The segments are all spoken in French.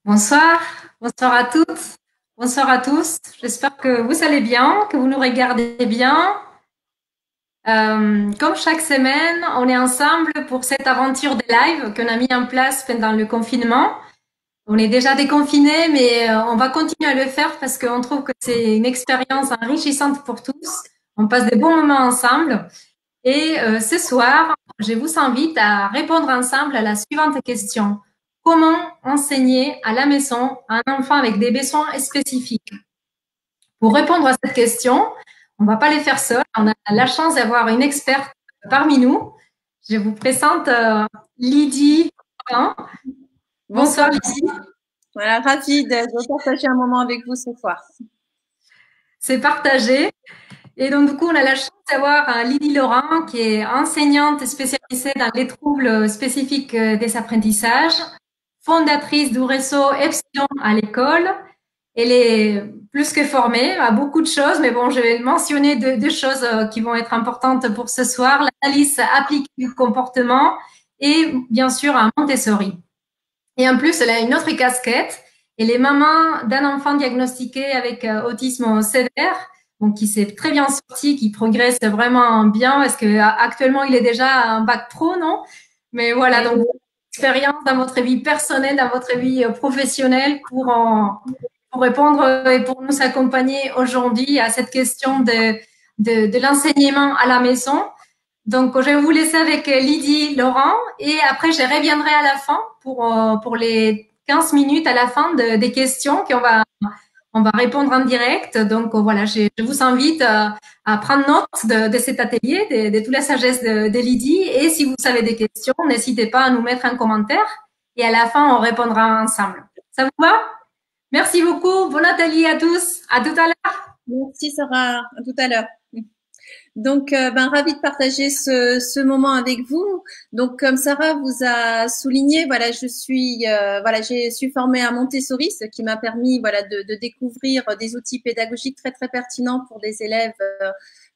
Bonsoir, bonsoir à toutes, bonsoir à tous. J'espère que vous allez bien, que vous nous regardez bien. Comme chaque semaine, on est ensemble pour cette aventure de live qu'on a mis en place pendant le confinement. On est déjà déconfinés, mais on va continuer à le faire parce qu'on trouve que c'est une expérience enrichissante pour tous. On passe des bons moments ensemble. Et ce soir, je vous invite à répondre ensemble à la suivante question. Comment enseigner à la maison à un enfant avec des besoins spécifiques? Pour répondre à cette question, on ne va pas les faire seuls. On a la chance d'avoir une experte parmi nous. Je vous présente Lydie. Bonsoir. Bonsoir Lydie. Voilà, ravie de partager un moment avec vous ce soir. C'est partagé. Et donc, du coup, on a la chance d'avoir Lydie Laurent, qui est enseignante spécialisée dans les troubles spécifiques des apprentissages, fondatrice du réseau Epsilon à l'école. Elle est plus que formée à beaucoup de choses, mais bon, je vais mentionner deux choses qui vont être importantes pour ce soir. L'analyse appliquée du comportement et bien sûr un Montessori. Et en plus, elle a une autre casquette. Elle est maman d'un enfant diagnostiqué avec autisme sévère, donc qui s'est très bien sorti, qui progresse vraiment bien, parce que actuellement il est déjà un bac pro, non? Mais voilà, Oui. donc expérience dans votre vie personnelle, dans votre vie professionnelle pour répondre et pour nous accompagner aujourd'hui à cette question de l'enseignement à la maison. Donc, je vais vous laisser avec Lydie Laurent et après, je reviendrai à la fin pour les 15 minutes à la fin des questions on va répondre en direct. Donc, voilà, je vous invite à prendre note de cet atelier, de toute la sagesse de Lydie. Et si vous avez des questions, n'hésitez pas à nous mettre un commentaire et à la fin, on répondra ensemble. Ça vous va? Merci beaucoup. Bon atelier à tous. À tout à l'heure. Merci Sarah, à tout à l'heure. Donc, ravie de partager ce moment avec vous. Donc, comme Sarah vous a souligné, voilà, je suis formée à Montessori, ce qui m'a permis, voilà, de découvrir des outils pédagogiques très très pertinents pour des élèves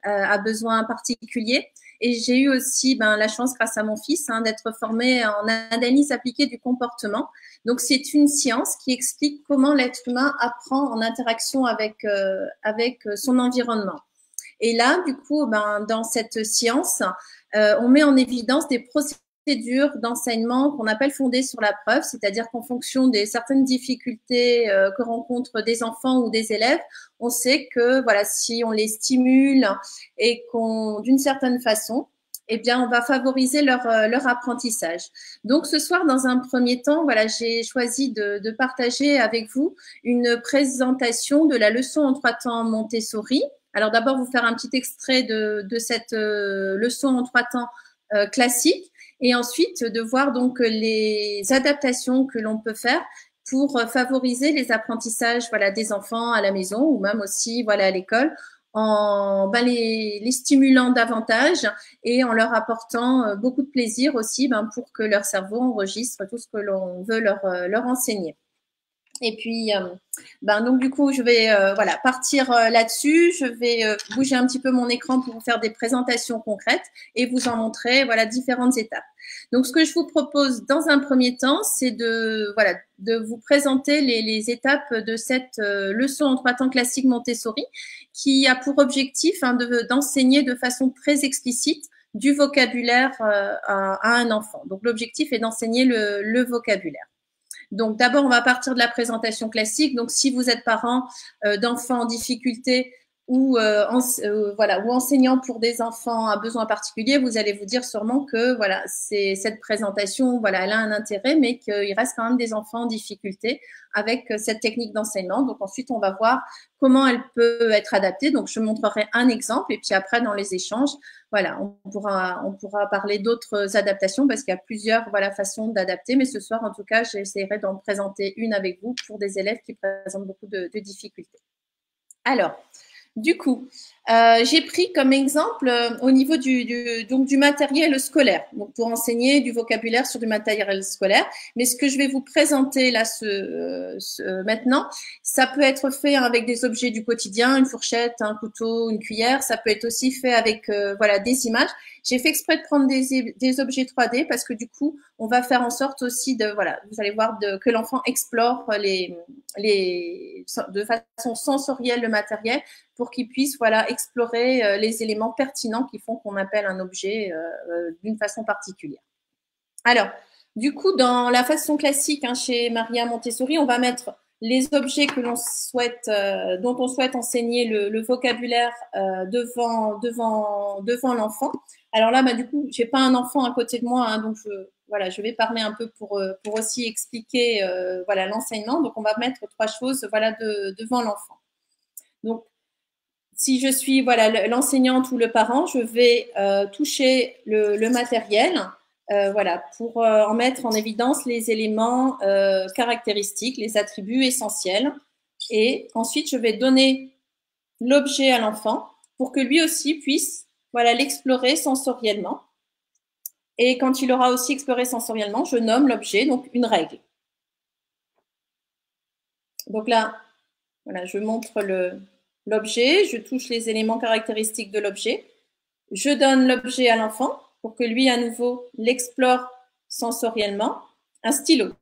à besoins particuliers. Et j'ai eu aussi la chance, grâce à mon fils, d'être formée en analyse appliquée du comportement. Donc, c'est une science qui explique comment l'être humain apprend en interaction avec son environnement. Et là, du coup, dans cette science, on met en évidence des procédures d'enseignement qu'on appelle fondées sur la preuve, c'est-à-dire qu'en fonction des certaines difficultés que rencontrent des enfants ou des élèves, on sait que voilà, si on les stimule et qu'on, d'une certaine façon, eh bien, on va favoriser leur apprentissage. Donc, ce soir, dans un premier temps, voilà, j'ai choisi de partager avec vous une présentation de la leçon en 3 temps Montessori. Alors d'abord, vous faire un petit extrait de cette leçon en 3 temps classique et ensuite de voir donc les adaptations que l'on peut faire pour favoriser les apprentissages voilà, des enfants à la maison ou même aussi voilà, à l'école en les stimulant davantage et en leur apportant beaucoup de plaisir aussi pour que leur cerveau enregistre tout ce que l'on veut leur enseigner. Et puis, donc du coup, je vais voilà partir là-dessus. Je vais bouger un petit peu mon écran pour vous faire des présentations concrètes et vous en montrer voilà différentes étapes. Donc, ce que je vous propose dans un premier temps, c'est de vous présenter les étapes de cette leçon en 3 temps classique Montessori, qui a pour objectif d'enseigner de façon très explicite du vocabulaire à un enfant. Donc, l'objectif est d'enseigner le vocabulaire. Donc d'abord, on va partir de la présentation classique. Donc si vous êtes parent d'enfants en difficulté ou voilà ou enseignant pour des enfants à besoins particuliers, vous allez vous dire sûrement que voilà, c'est cette présentation, voilà, elle a un intérêt, mais qu'il reste quand même des enfants en difficulté avec cette technique d'enseignement. Donc ensuite, on va voir comment elle peut être adaptée. Donc je montrerai un exemple et puis après dans les échanges, voilà, on pourra parler d'autres adaptations parce qu'il y a plusieurs voilà, façons d'adapter. Mais ce soir, en tout cas, j'essaierai d'en présenter une avec vous pour des élèves qui présentent beaucoup de difficultés. Alors, du coup, J'ai pris comme exemple au niveau du matériel scolaire, donc pour enseigner du vocabulaire sur du matériel scolaire. Mais ce que je vais vous présenter là maintenant, ça peut être fait avec des objets du quotidien, une fourchette, un couteau, une cuillère. Ça peut être aussi fait avec voilà des images. J'ai fait exprès de prendre des objets 3D parce que du coup, on va faire en sorte aussi de voilà, vous allez voir que l'enfant explore de façon sensorielle le matériel pour qu'ils puissent voilà, explorer les éléments pertinents qui font qu'on appelle un objet d'une façon particulière. Alors, du coup, dans la façon classique chez Maria Montessori, on va mettre les objets que l'on souhaite, dont on souhaite enseigner le vocabulaire devant l'enfant. Alors là, du coup, j'ai pas un enfant à côté de moi, donc je vais parler un peu pour aussi expliquer voilà l'enseignement. Donc, on va mettre 3 choses voilà devant l'enfant. Donc, si je suis voilà l'enseignante ou le parent, je vais toucher le matériel voilà pour en mettre en évidence les éléments caractéristiques, les attributs essentiels. Et ensuite, je vais donner l'objet à l'enfant pour que lui aussi puisse voilà l'explorer sensoriellement. Et quand il aura aussi exploré sensoriellement, je nomme l'objet, donc une règle. Donc là, voilà, je montre l'objet, je touche les éléments caractéristiques de l'objet, je donne l'objet à l'enfant pour que lui, à nouveau, l'explore sensoriellement, un stylo.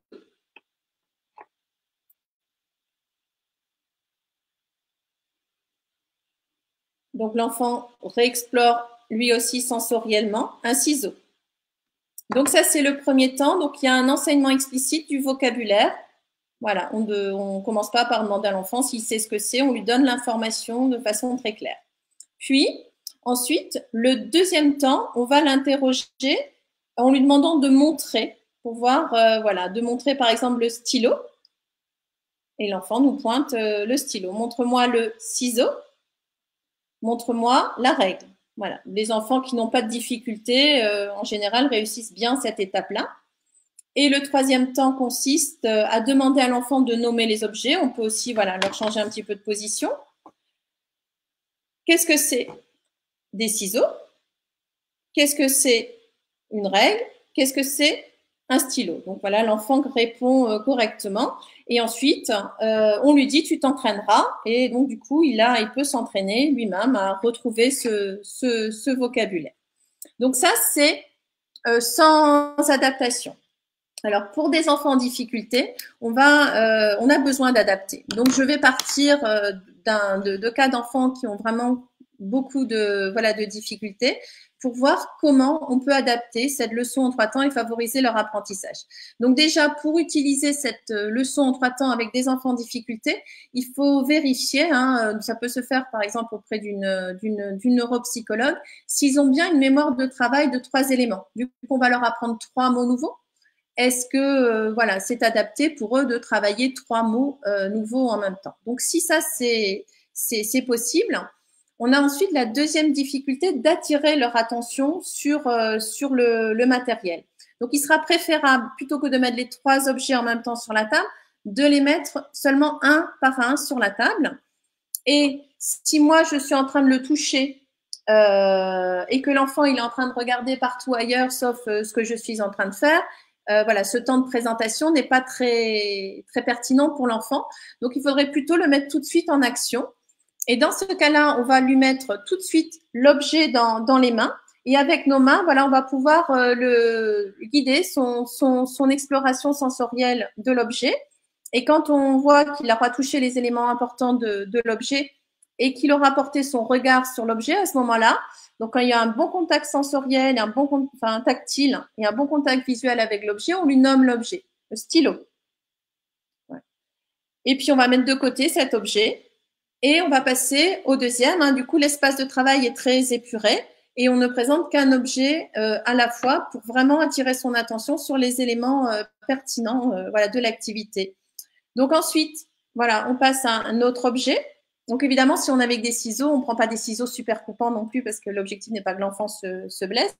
Donc l'enfant réexplore lui aussi sensoriellement, un ciseau. Donc ça, c'est le premier temps. Donc il y a un enseignement explicite du vocabulaire. Voilà, on ne commence pas par demander à l'enfant s'il sait ce que c'est, on lui donne l'information de façon très claire. Puis, ensuite, le deuxième temps, on va l'interroger en lui demandant de montrer, pour voir, voilà, de montrer par exemple le stylo. Et l'enfant nous pointe le stylo. Montre-moi le ciseau. Montre-moi la règle. Voilà. Les enfants qui n'ont pas de difficulté, en général, réussissent bien cette étape-là. Et le troisième temps consiste à demander à l'enfant de nommer les objets. On peut aussi voilà, leur changer un petit peu de position. Qu'est-ce que c'est? Des ciseaux. Qu'est-ce que c'est une règle? Qu'est-ce que c'est un stylo? Donc voilà, l'enfant répond correctement. Et ensuite, on lui dit tu t'entraîneras. Et donc du coup, il peut s'entraîner lui-même à retrouver ce vocabulaire. Donc ça, c'est sans adaptation. Alors pour des enfants en difficulté, on a besoin d'adapter. Donc je vais partir de cas d'enfants qui ont vraiment beaucoup de difficultés pour voir comment on peut adapter cette leçon en 3 temps et favoriser leur apprentissage. Donc déjà, pour utiliser cette leçon en 3 temps avec des enfants en difficulté, il faut vérifier, ça peut se faire par exemple auprès d'une neuropsychologue, s'ils ont bien une mémoire de travail de 3 éléments. Du coup, on va leur apprendre 3 mots nouveaux. Est-ce que voilà, c'est adapté pour eux de travailler 3 mots nouveaux en même temps? Donc si ça c'est possible, on a ensuite la deuxième difficulté d'attirer leur attention sur le matériel. Donc il sera préférable, plutôt que de mettre les 3 objets en même temps sur la table, de les mettre seulement un par un sur la table. Et si moi je suis en train de le toucher et que l'enfant il est en train de regarder partout ailleurs sauf ce que je suis en train de faire, voilà, ce temps de présentation n'est pas très, très pertinent pour l'enfant. Donc, il faudrait plutôt le mettre tout de suite en action. Et dans ce cas-là, on va lui mettre tout de suite l'objet dans les mains. Et avec nos mains, voilà, on va pouvoir le guider son exploration sensorielle de l'objet. Et quand on voit qu'il aura touché les éléments importants de l'objet et qu'il aura porté son regard sur l'objet à ce moment-là, donc quand il y a un bon contact sensoriel, un tactile et un bon contact visuel avec l'objet, on lui nomme l'objet, le stylo. Ouais. Et puis on va mettre de côté cet objet et on va passer au deuxième. Du coup, l'espace de travail est très épuré et on ne présente qu'un objet à la fois pour vraiment attirer son attention sur les éléments pertinents voilà, de l'activité. Donc ensuite, voilà, on passe à un autre objet. Donc évidemment, si on est avec des ciseaux, on ne prend pas des ciseaux super coupants non plus parce que l'objectif n'est pas que l'enfant se blesse.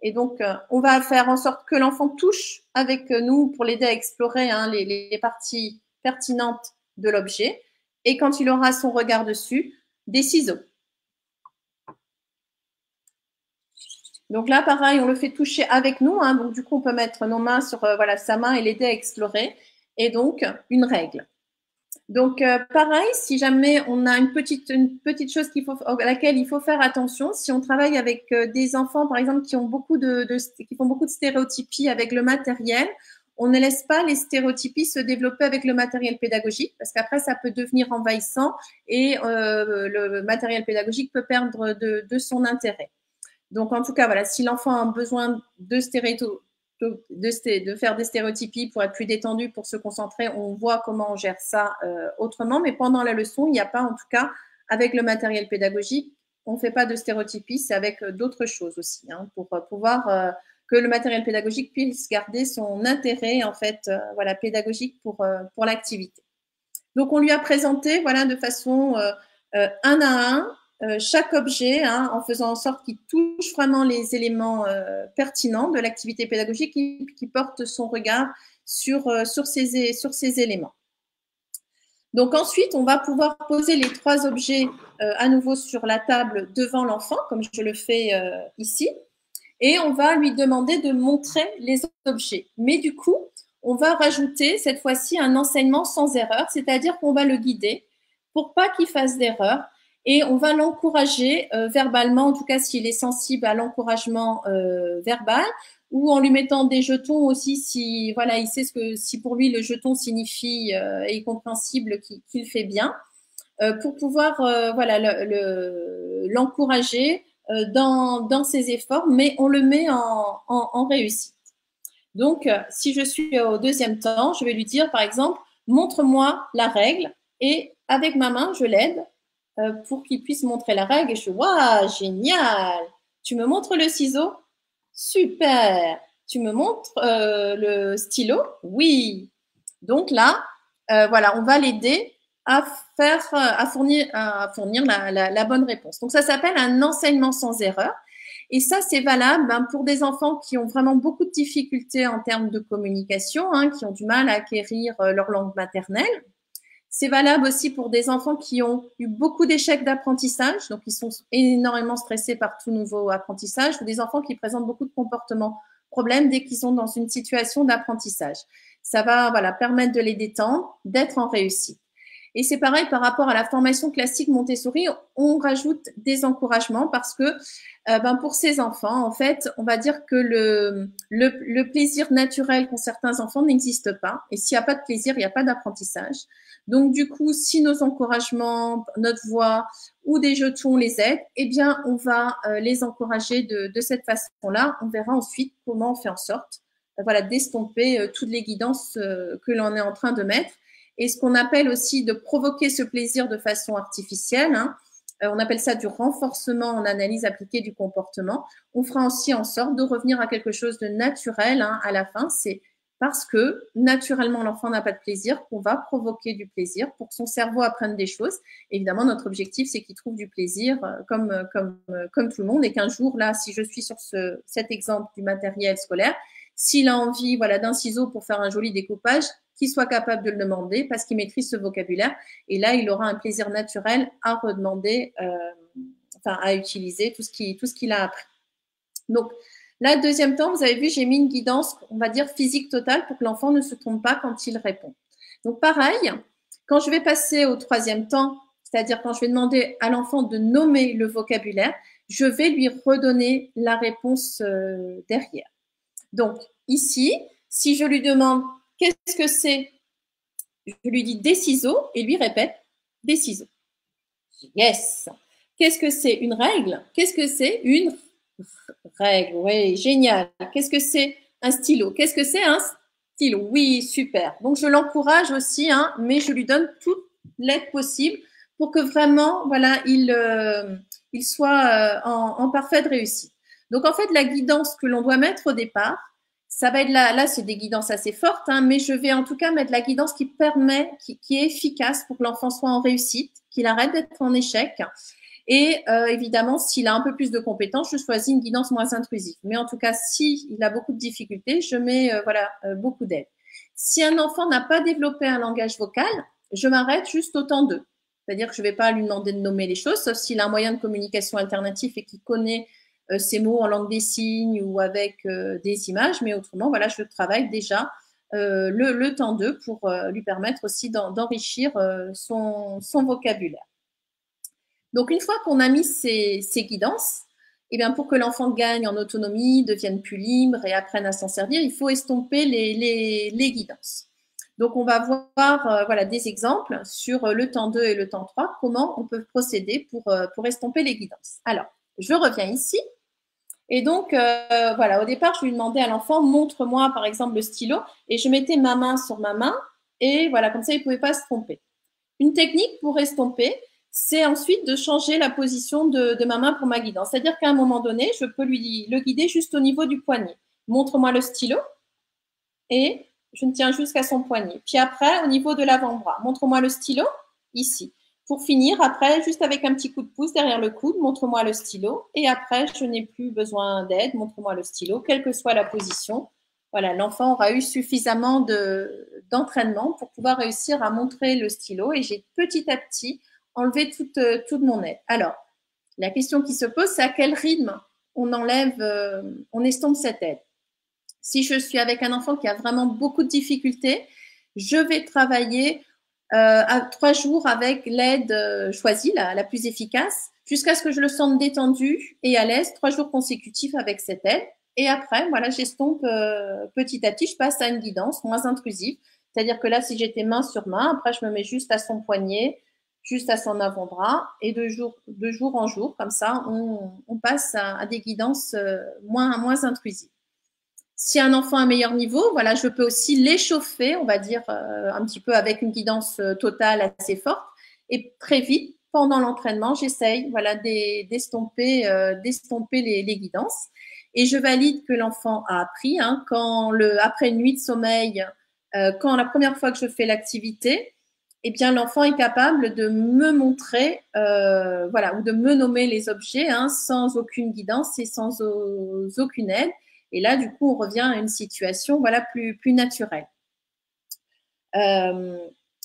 Et donc, on va faire en sorte que l'enfant touche avec nous pour l'aider à explorer les parties pertinentes de l'objet. Et quand il aura son regard dessus, des ciseaux. Donc là, pareil, on le fait toucher avec nous. Hein, donc du coup, on peut mettre nos mains sur voilà, sa main et l'aider à explorer. Et donc, une règle. Donc, pareil, si jamais on a une petite chose à laquelle il faut faire attention, si on travaille avec des enfants, par exemple, qui ont qui font beaucoup de stéréotypies avec le matériel, on ne laisse pas les stéréotypies se développer avec le matériel pédagogique, parce qu'après, ça peut devenir envahissant et le matériel pédagogique peut perdre de son intérêt. Donc, en tout cas, voilà, si l'enfant a besoin de faire des stéréotypies pour être plus détendu, pour se concentrer, on voit comment on gère ça autrement. Mais pendant la leçon, il n'y a pas, en tout cas, avec le matériel pédagogique, on ne fait pas de stéréotypies, c'est avec d'autres choses aussi, hein, pour pouvoir que le matériel pédagogique puisse garder son intérêt, en fait, voilà, pédagogique pour l'activité. Donc, on lui a présenté, voilà, de façon un à un, chaque objet, hein, en faisant en sorte qu'il touche vraiment les éléments pertinents de l'activité pédagogique, qui porte son regard sur ces éléments. Donc ensuite, on va pouvoir poser les 3 objets à nouveau sur la table devant l'enfant, comme je le fais ici, et on va lui demander de montrer les objets. Mais du coup, on va rajouter cette fois-ci un enseignement sans erreur, c'est-à-dire qu'on va le guider pour pas qu'il fasse d'erreur. Et on va l'encourager verbalement, en tout cas s'il est sensible à l'encouragement verbal, ou en lui mettant des jetons aussi, si voilà, il sait si pour lui le jeton signifie est compréhensible qu'il fait bien, pour pouvoir voilà l'encourager dans ses efforts, mais on le met en réussite. Donc, si je suis au 2e temps, je vais lui dire, par exemple, montre-moi la règle, et avec ma main, je l'aide pour qu'il puisse montrer la règle. Et je fais, waouh, génial! Tu me montres le ciseau? Super! Tu me montres le stylo? Oui! Donc là, voilà, on va l'aider à fournir la bonne réponse. Donc ça s'appelle un enseignement sans erreur. Et ça, c'est valable pour des enfants qui ont vraiment beaucoup de difficultés en termes de communication, hein, qui ont du mal à acquérir leur langue maternelle. C'est valable aussi pour des enfants qui ont eu beaucoup d'échecs d'apprentissage, donc ils sont énormément stressés par tout nouveau apprentissage, ou des enfants qui présentent beaucoup de comportements problèmes dès qu'ils sont dans une situation d'apprentissage. Ça va voilà, permettre de les détendre, d'être en réussite. Et c'est pareil par rapport à la formation classique Montessori, on rajoute des encouragements parce que pour ces enfants, en fait, on va dire que le plaisir naturel qu'ont certains enfants n'existe pas. Et s'il n'y a pas de plaisir, il n'y a pas d'apprentissage. Donc, du coup, si nos encouragements, notre voix ou des jetons les aident, eh bien, on va les encourager de cette façon-là. On verra ensuite comment on fait en sorte voilà, d'estomper toutes les guidances que l'on est en train de mettre. Et ce qu'on appelle aussi de provoquer ce plaisir de façon artificielle, hein, on appelle ça du renforcement en analyse appliquée du comportement. On fera aussi en sorte de revenir à quelque chose de naturel hein, à la fin. C'est parce que naturellement l'enfant n'a pas de plaisir qu'on va provoquer du plaisir pour que son cerveau apprenne des choses. Évidemment, notre objectif, c'est qu'il trouve du plaisir comme tout le monde, et qu'un jour, là, si je suis sur cet exemple du matériel scolaire, s'il a envie voilà, d'un ciseau pour faire un joli découpage, qu'il soit capable de le demander parce qu'il maîtrise ce vocabulaire. Et là, il aura un plaisir naturel à redemander, à utiliser tout ce qu'il a appris. Donc, là, 2e temps, vous avez vu, j'ai mis une guidance, on va dire, physique totale pour que l'enfant ne se trompe pas quand il répond. Donc, pareil, quand je vais passer au 3e temps, c'est-à-dire quand je vais demander à l'enfant de nommer le vocabulaire, je vais lui redonner la réponse derrière. Donc, ici, si je lui demande qu'est-ce que c'est, je lui dis des ciseaux et lui répète des ciseaux. Yes. Qu'est-ce que c'est une règle? Qu'est-ce que c'est une règle? Oui, génial. Qu'est-ce que c'est un stylo? Qu'est-ce que c'est un stylo? Oui, super. Donc, je l'encourage aussi, hein, mais je lui donne toute l'aide possible pour que vraiment, voilà, il soit en parfaite réussite. Donc, en fait, la guidance que l'on doit mettre au départ, ça va être là c'est des guidances assez fortes, hein, mais je vais en tout cas mettre la guidance qui est efficace pour que l'enfant soit en réussite, qu'il arrête d'être en échec. Et évidemment, s'il a un peu plus de compétences, je choisis une guidance moins intrusive. Mais en tout cas, s'il a beaucoup de difficultés, je mets beaucoup d'aide. Si un enfant n'a pas développé un langage vocal, je m'arrête juste au temps 2. C'est-à-dire que je ne vais pas lui demander de nommer les choses, sauf s'il a un moyen de communication alternatif et qu'il connaît ces mots en langue des signes ou avec des images, mais autrement, voilà, je travaille déjà le temps 2 pour lui permettre aussi d'enrichir son vocabulaire. Donc, une fois qu'on a mis ces guidances, eh bien, pour que l'enfant gagne en autonomie, devienne plus libre et apprenne à s'en servir, il faut estomper les guidances. Donc, on va voir voilà, des exemples sur le temps 2 et le temps 3, comment on peut procéder pour estomper les guidances. Alors, je reviens ici. Et donc, voilà, au départ, je lui demandais à l'enfant, montre-moi par exemple le stylo, et je mettais ma main sur ma main, et voilà, comme ça, il ne pouvait pas se tromper. Une technique pour estomper, c'est ensuite de changer la position de ma main pour ma guidance. C'est-à-dire qu'à un moment donné, je peux le guider juste au niveau du poignet. Montre-moi le stylo, et je me tiens jusqu'à son poignet. Puis après, au niveau de l'avant-bras, montre-moi le stylo, ici. Pour finir, après, juste avec un petit coup de pouce derrière le coude, montre-moi le stylo. Et après, je n'ai plus besoin d'aide, montre-moi le stylo, quelle que soit la position. Voilà, l'enfant aura eu suffisamment d'entraînement pour pouvoir réussir à montrer le stylo. Et j'ai petit à petit enlevé toute mon aide. Alors, la question qui se pose, c'est à quel rythme on estompe cette aide. Si je suis avec un enfant qui a vraiment beaucoup de difficultés, je vais travailler à 3 jours avec l'aide choisie, la plus efficace, jusqu'à ce que je le sente détendu et à l'aise, 3 jours consécutifs avec cette aide. Et après, voilà, j'estompe petit à petit, je passe à une guidance moins intrusive. C'est-à-dire que là, si j'étais main sur main, après, je me mets juste à son poignet, juste à son avant-bras, et de jour en jour, comme ça, on passe à des guidances moins intrusives. Si un enfant a un meilleur niveau, voilà, je peux aussi l'échauffer, on va dire, un petit peu avec une guidance totale assez forte. Et très vite, pendant l'entraînement, j'essaye voilà, d'estomper les guidances. Et je valide que l'enfant a appris. Hein, après une nuit de sommeil, quand la première fois que je fais l'activité, eh bien, l'enfant est capable de me montrer, voilà, ou de me nommer les objets hein, sans aucune guidance et sans aucune aide. Et là, du coup, on revient à une situation voilà, plus naturelle.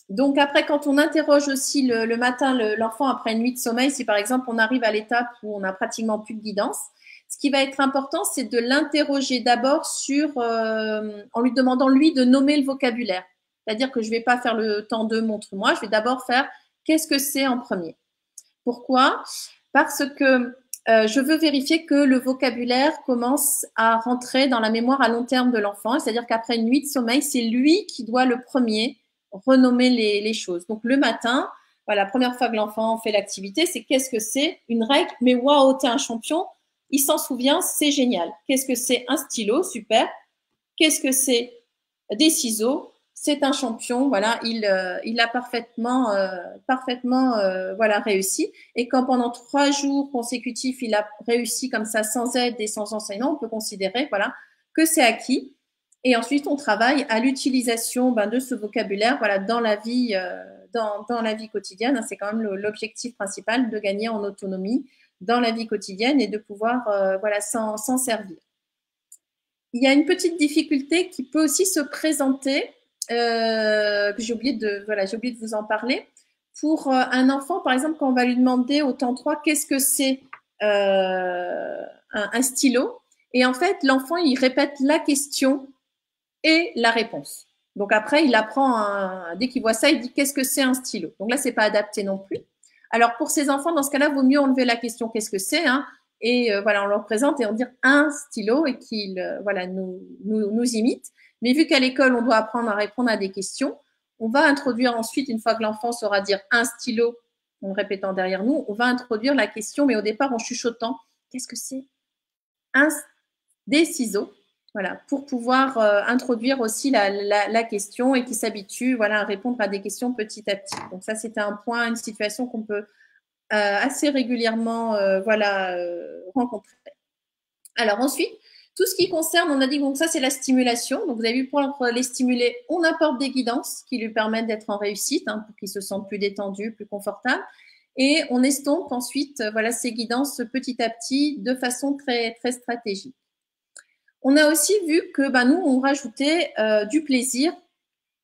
Donc après, quand on interroge aussi le matin l'enfant après une nuit de sommeil, si par exemple on arrive à l'étape où on n'a pratiquement plus de guidance, ce qui va être important, c'est de l'interroger d'abord en lui demandant lui de nommer le vocabulaire. C'est-à-dire que je ne vais pas faire le temps de montre-moi, je vais d'abord faire qu'est-ce que c'est en premier. Pourquoi? Parce que je veux vérifier que le vocabulaire commence à rentrer dans la mémoire à long terme de l'enfant. C'est-à-dire qu'après une nuit de sommeil, c'est lui qui doit le premier renommer les choses. Donc le matin, voilà, la première fois que l'enfant fait l'activité, c'est qu'est-ce que c'est une règle? Mais waouh, t'es un champion, il s'en souvient, c'est génial. Qu'est-ce que c'est un stylo? Super. Qu'est-ce que c'est des ciseaux? C'est un champion, voilà, il a parfaitement voilà réussi. Et quand pendant 3 jours consécutifs il a réussi comme ça sans aide et sans enseignement, on peut considérer voilà que c'est acquis. Et ensuite on travaille à l'utilisation de ce vocabulaire voilà dans la vie dans la vie quotidienne. C'est quand même l'objectif principal de gagner en autonomie dans la vie quotidienne et de pouvoir voilà s'en servir. Il y a une petite difficulté qui peut aussi se présenter que j'ai oublié de vous en parler. Pour un enfant, par exemple, quand on va lui demander au temps 3 qu'est-ce que c'est un stylo, et en fait, l'enfant, il répète la question et la réponse. Donc après, il apprend, dès qu'il voit ça, il dit qu'est-ce que c'est un stylo. Donc là, c'est pas adapté non plus. Alors pour ces enfants, dans ce cas-là, vaut mieux enlever la question qu'est-ce que c'est hein, et voilà, on leur présente et on dit un stylo et qu'il voilà, nous imite. Mais vu qu'à l'école, on doit apprendre à répondre à des questions, on va introduire ensuite, une fois que l'enfant saura dire un stylo, en répétant derrière nous, on va introduire la question, mais au départ en chuchotant. Qu'est-ce que c'est? Des ciseaux, voilà, pour pouvoir introduire aussi la question et qu'il s'habitue voilà, à répondre à des questions petit à petit. Donc ça, c'était un point, une situation qu'on peut assez régulièrement voilà, rencontrer. Alors ensuite, tout ce qui concerne, on a dit donc ça c'est la stimulation. Donc vous avez vu pour les stimuler, on apporte des guidances qui lui permettent d'être en réussite hein, pour qu'il se sente plus détendu, plus confortable. Et on estompe ensuite voilà, ces guidances petit à petit de façon très, très stratégique. On a aussi vu que nous, on rajoutait du plaisir,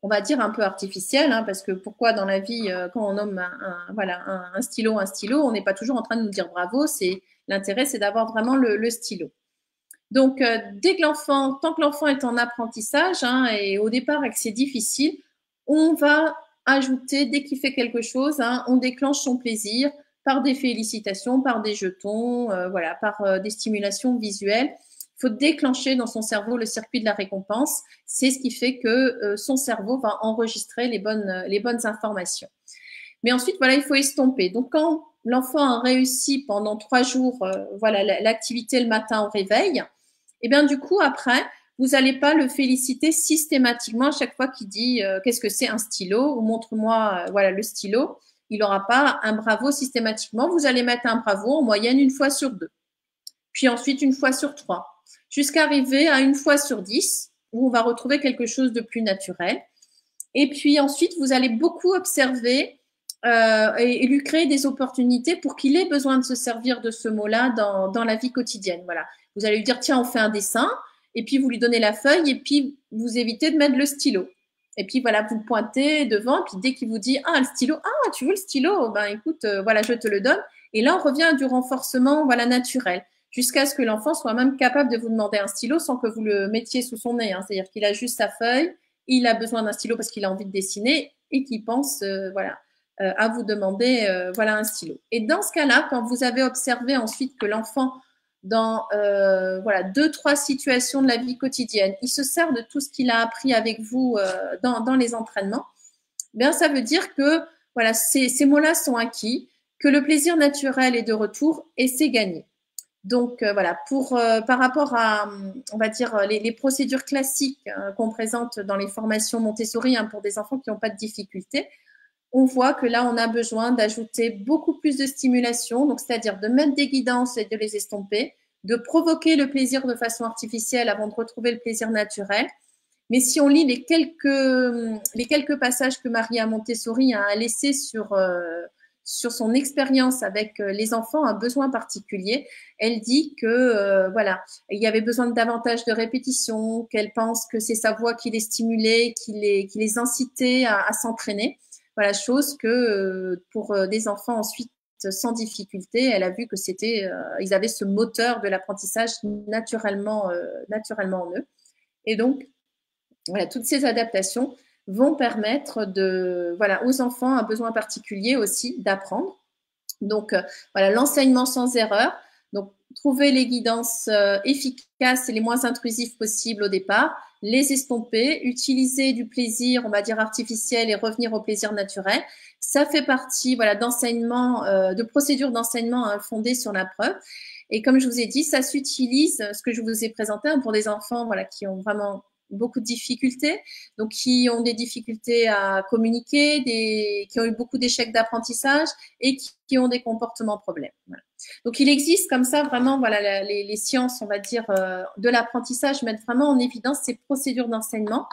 on va dire un peu artificiel, hein, parce que pourquoi dans la vie, quand on nomme un stylo, on n'est pas toujours en train de nous dire bravo, c'est L'intérêt, c'est d'avoir vraiment le stylo. Donc, tant que l'enfant est en apprentissage, hein, et au départ et que c'est difficile, on va ajouter, dès qu'il fait quelque chose, hein, on déclenche son plaisir par des félicitations, par des jetons, voilà, par des stimulations visuelles. Il faut déclencher dans son cerveau le circuit de la récompense. C'est ce qui fait que son cerveau va enregistrer les bonnes informations. Mais ensuite, voilà, il faut estomper. Donc, quand l'enfant a réussi pendant 3 jours, voilà, l'activité le matin au réveil, et bien du coup, après, vous n'allez pas le féliciter systématiquement à chaque fois qu'il dit qu'est-ce que c'est un stylo ou montre-moi voilà le stylo. Il n'aura pas un bravo systématiquement. Vous allez mettre un bravo en moyenne une fois sur 2, puis ensuite une fois sur 3, jusqu'à arriver à une fois sur 10, où on va retrouver quelque chose de plus naturel. Et puis ensuite, vous allez beaucoup observer et lui créer des opportunités pour qu'il ait besoin de se servir de ce mot-là dans la vie quotidienne. Voilà. Vous allez lui dire, tiens, on fait un dessin, et puis vous lui donnez la feuille, et puis vous évitez de mettre le stylo. Et puis voilà, vous le pointez devant, et puis dès qu'il vous dit, ah, le stylo, ah, tu veux le stylo? Ben écoute, voilà, je te le donne. Et là, on revient à du renforcement, voilà, naturel, jusqu'à ce que l'enfant soit même capable de vous demander un stylo sans que vous le mettiez sous son nez. Hein. C'est-à-dire qu'il a juste sa feuille, il a besoin d'un stylo parce qu'il a envie de dessiner, et qu'il pense, voilà, à vous demander voilà un stylo. Et dans ce cas-là, quand vous avez observé ensuite que l'enfant, dans voilà 2-3 situations de la vie quotidienne, il se sert de tout ce qu'il a appris avec vous dans les entraînements, bien ça veut dire que voilà ces mots-là sont acquis, que le plaisir naturel est de retour et c'est gagné. Donc voilà, par rapport à, on va dire, les procédures classiques qu'on présente dans les formations Montessori hein, pour des enfants qui n'ont pas de difficultés, on voit que là, on a besoin d'ajouter beaucoup plus de stimulation, donc c'est-à-dire de mettre des guidances et de les estomper, de provoquer le plaisir de façon artificielle avant de retrouver le plaisir naturel. Mais si on lit les quelques passages que Maria Montessori a laissés sur son expérience avec les enfants à besoins particuliers, elle dit que voilà, il y avait besoin de davantage de répétitions, qu'elle pense que c'est sa voix qui les stimulait, qui les incitait à s'entraîner. Voilà, chose que pour des enfants ensuite sans difficulté, elle a vu que ils avaient ce moteur de l'apprentissage naturellement en eux. Et donc, voilà, toutes ces adaptations vont permettre voilà, aux enfants à besoin particulier aussi d'apprendre. Donc, voilà, l'enseignement sans erreur. Donc, trouver les guidances efficaces et les moins intrusives possibles au départ, les estomper, utiliser du plaisir, on va dire artificiel et revenir au plaisir naturel. Ça fait partie, voilà, de procédures d'enseignement hein, fondées sur la preuve. Et comme je vous ai dit, ça s'utilise, ce que je vous ai présenté, hein, pour des enfants, voilà, qui ont vraiment beaucoup de difficultés, donc qui ont des difficultés à communiquer, qui ont eu beaucoup d'échecs d'apprentissage et qui ont des comportements problèmes. Voilà. Donc il existe comme ça vraiment, voilà, les sciences, on va dire, de l'apprentissage mettent vraiment en évidence ces procédures d'enseignement.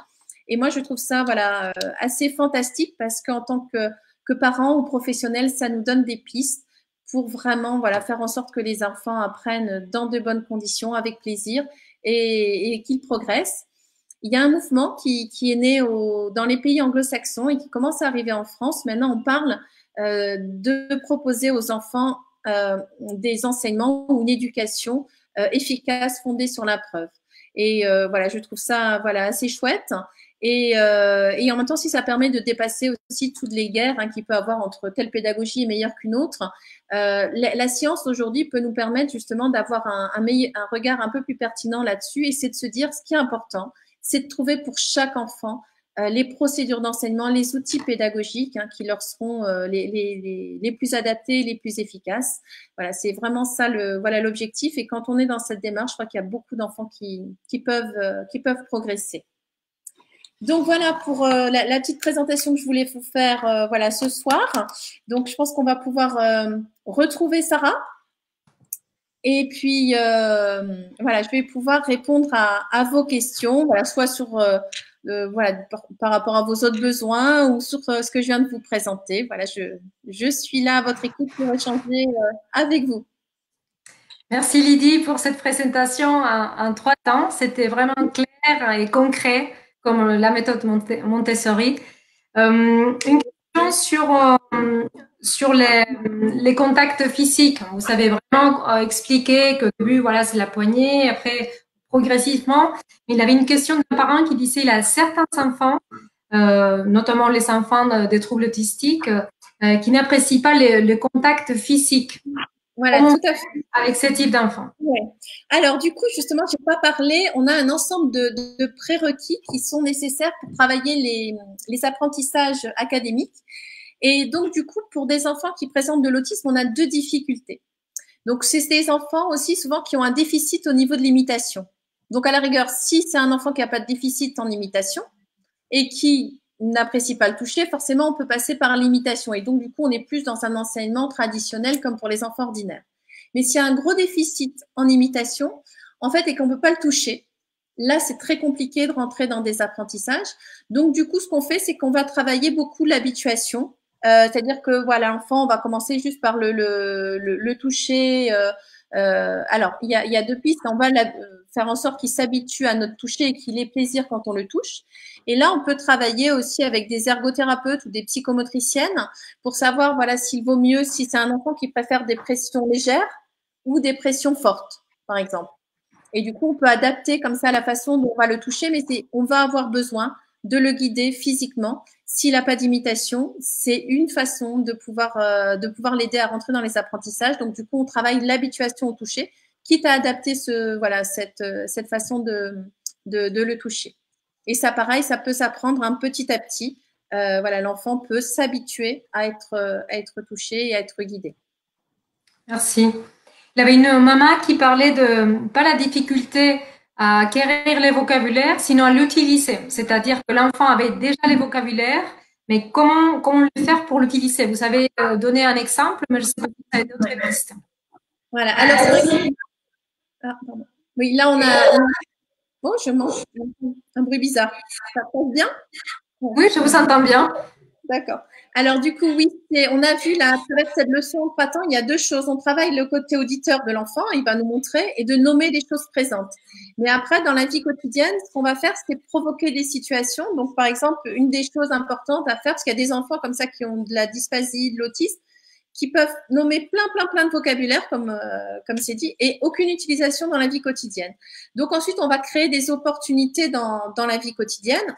Et moi, je trouve ça, voilà, assez fantastique parce qu'en tant que parents ou professionnels, ça nous donne des pistes pour vraiment, voilà, faire en sorte que les enfants apprennent dans de bonnes conditions, avec plaisir et qu'ils progressent. Il y a un mouvement qui est né dans les pays anglo-saxons et qui commence à arriver en France. Maintenant, on parle de proposer aux enfants des enseignements ou une éducation efficace fondée sur la preuve. Et voilà, je trouve ça voilà assez chouette. Et en même temps, si ça permet de dépasser aussi toutes les guerres hein, qu'il peut avoir entre telle pédagogie est meilleure qu'une autre, la science aujourd'hui peut nous permettre justement d'avoir un regard un peu plus pertinent là-dessus. Et c'est de se dire ce qui est important, c'est de trouver pour chaque enfant les procédures d'enseignement, les outils pédagogiques hein, qui leur seront les plus adaptés, les plus efficaces. Voilà, c'est vraiment ça l'objectif. Et quand on est dans cette démarche, je crois qu'il y a beaucoup d'enfants qui peuvent progresser. Donc voilà pour la petite présentation que je voulais vous faire voilà ce soir. Donc je pense qu'on va pouvoir retrouver Sarah. Et puis voilà, je vais pouvoir répondre à vos questions, voilà, soit sur voilà par rapport à vos autres besoins ou sur ce que je viens de vous présenter. Voilà, je suis là à votre écoute pour échanger avec vous. Merci Lydie pour cette présentation en 3 temps. C'était vraiment clair et concret comme la méthode Montessori. Une question sur les contacts physiques. Vous savez vraiment expliquer que au début, voilà, c'est la poignée, après progressivement. Il avait une question d'un parent qui disait il a certains enfants, notamment les enfants des troubles autistiques, qui n'apprécient pas le contact physique. Voilà, Comment tout à fait. avec ce type d'enfant. Ouais. Alors, du coup, justement, je n'ai pas parlé. On a un ensemble de prérequis qui sont nécessaires pour travailler les apprentissages académiques. Et donc, du coup, pour des enfants qui présentent de l'autisme, on a deux difficultés. Donc, c'est des enfants aussi souvent qui ont un déficit au niveau de l'imitation. Donc, à la rigueur, si c'est un enfant qui n'a pas de déficit en imitation et qui n'apprécie pas le toucher, forcément, on peut passer par l'imitation. Et donc, du coup, on est plus dans un enseignement traditionnel comme pour les enfants ordinaires. Mais s'il y a un gros déficit en imitation, en fait, et qu'on ne peut pas le toucher, là, c'est très compliqué de rentrer dans des apprentissages. Donc, du coup, ce qu'on fait, c'est qu'on va travailler beaucoup l'habituation. C'est-à-dire que voilà, l'enfant, on va commencer juste par le toucher. Alors, il y a deux pistes. On va faire en sorte qu'il s'habitue à notre toucher et qu'il ait plaisir quand on le touche. Et là, on peut travailler aussi avec des ergothérapeutes ou des psychomotriciennes pour savoir voilà s'il vaut mieux si c'est un enfant qui préfère des pressions légères ou des pressions fortes, par exemple. Et du coup, on peut adapter comme ça la façon dont on va le toucher, mais on va avoir besoin de le guider physiquement. S'il n'a pas d'imitation, c'est une façon de pouvoir l'aider à rentrer dans les apprentissages. Donc, du coup, on travaille l'habituation au toucher, quitte à adapter cette façon de le toucher. Et ça, pareil, ça peut s'apprendre un petit à petit. Voilà, l'enfant peut s'habituer à être touché et à être guidé. Merci. Il y avait une maman qui parlait de pas la difficulté à acquérir les vocabulaires, sinon à l'utiliser. C'est-à-dire que l'enfant avait déjà les vocabulaires, mais comment le faire pour l'utiliser? Vous avez donné un exemple, mais je sais pas si vous avez d'autres pistes. Voilà. Alors, c'est vrai que... Ah, pardon. Oui, là, on a... Oh, je mange un bruit bizarre. Ça passe bien? Oui, je vous entends bien. D'accord. Alors, du coup, oui, on a vu là, à travers cette leçon en 3 temps, il y a deux choses. On travaille le côté auditeur de l'enfant, il va nous montrer, et de nommer les choses présentes. Mais après, dans la vie quotidienne, ce qu'on va faire, c'est provoquer des situations. Donc, par exemple, une des choses importantes à faire, parce qu'il y a des enfants comme ça qui ont de la dysphasie, de l'autisme, qui peuvent nommer plein de vocabulaire, comme c'est dit, et aucune utilisation dans la vie quotidienne. Donc, ensuite, on va créer des opportunités dans la vie quotidienne.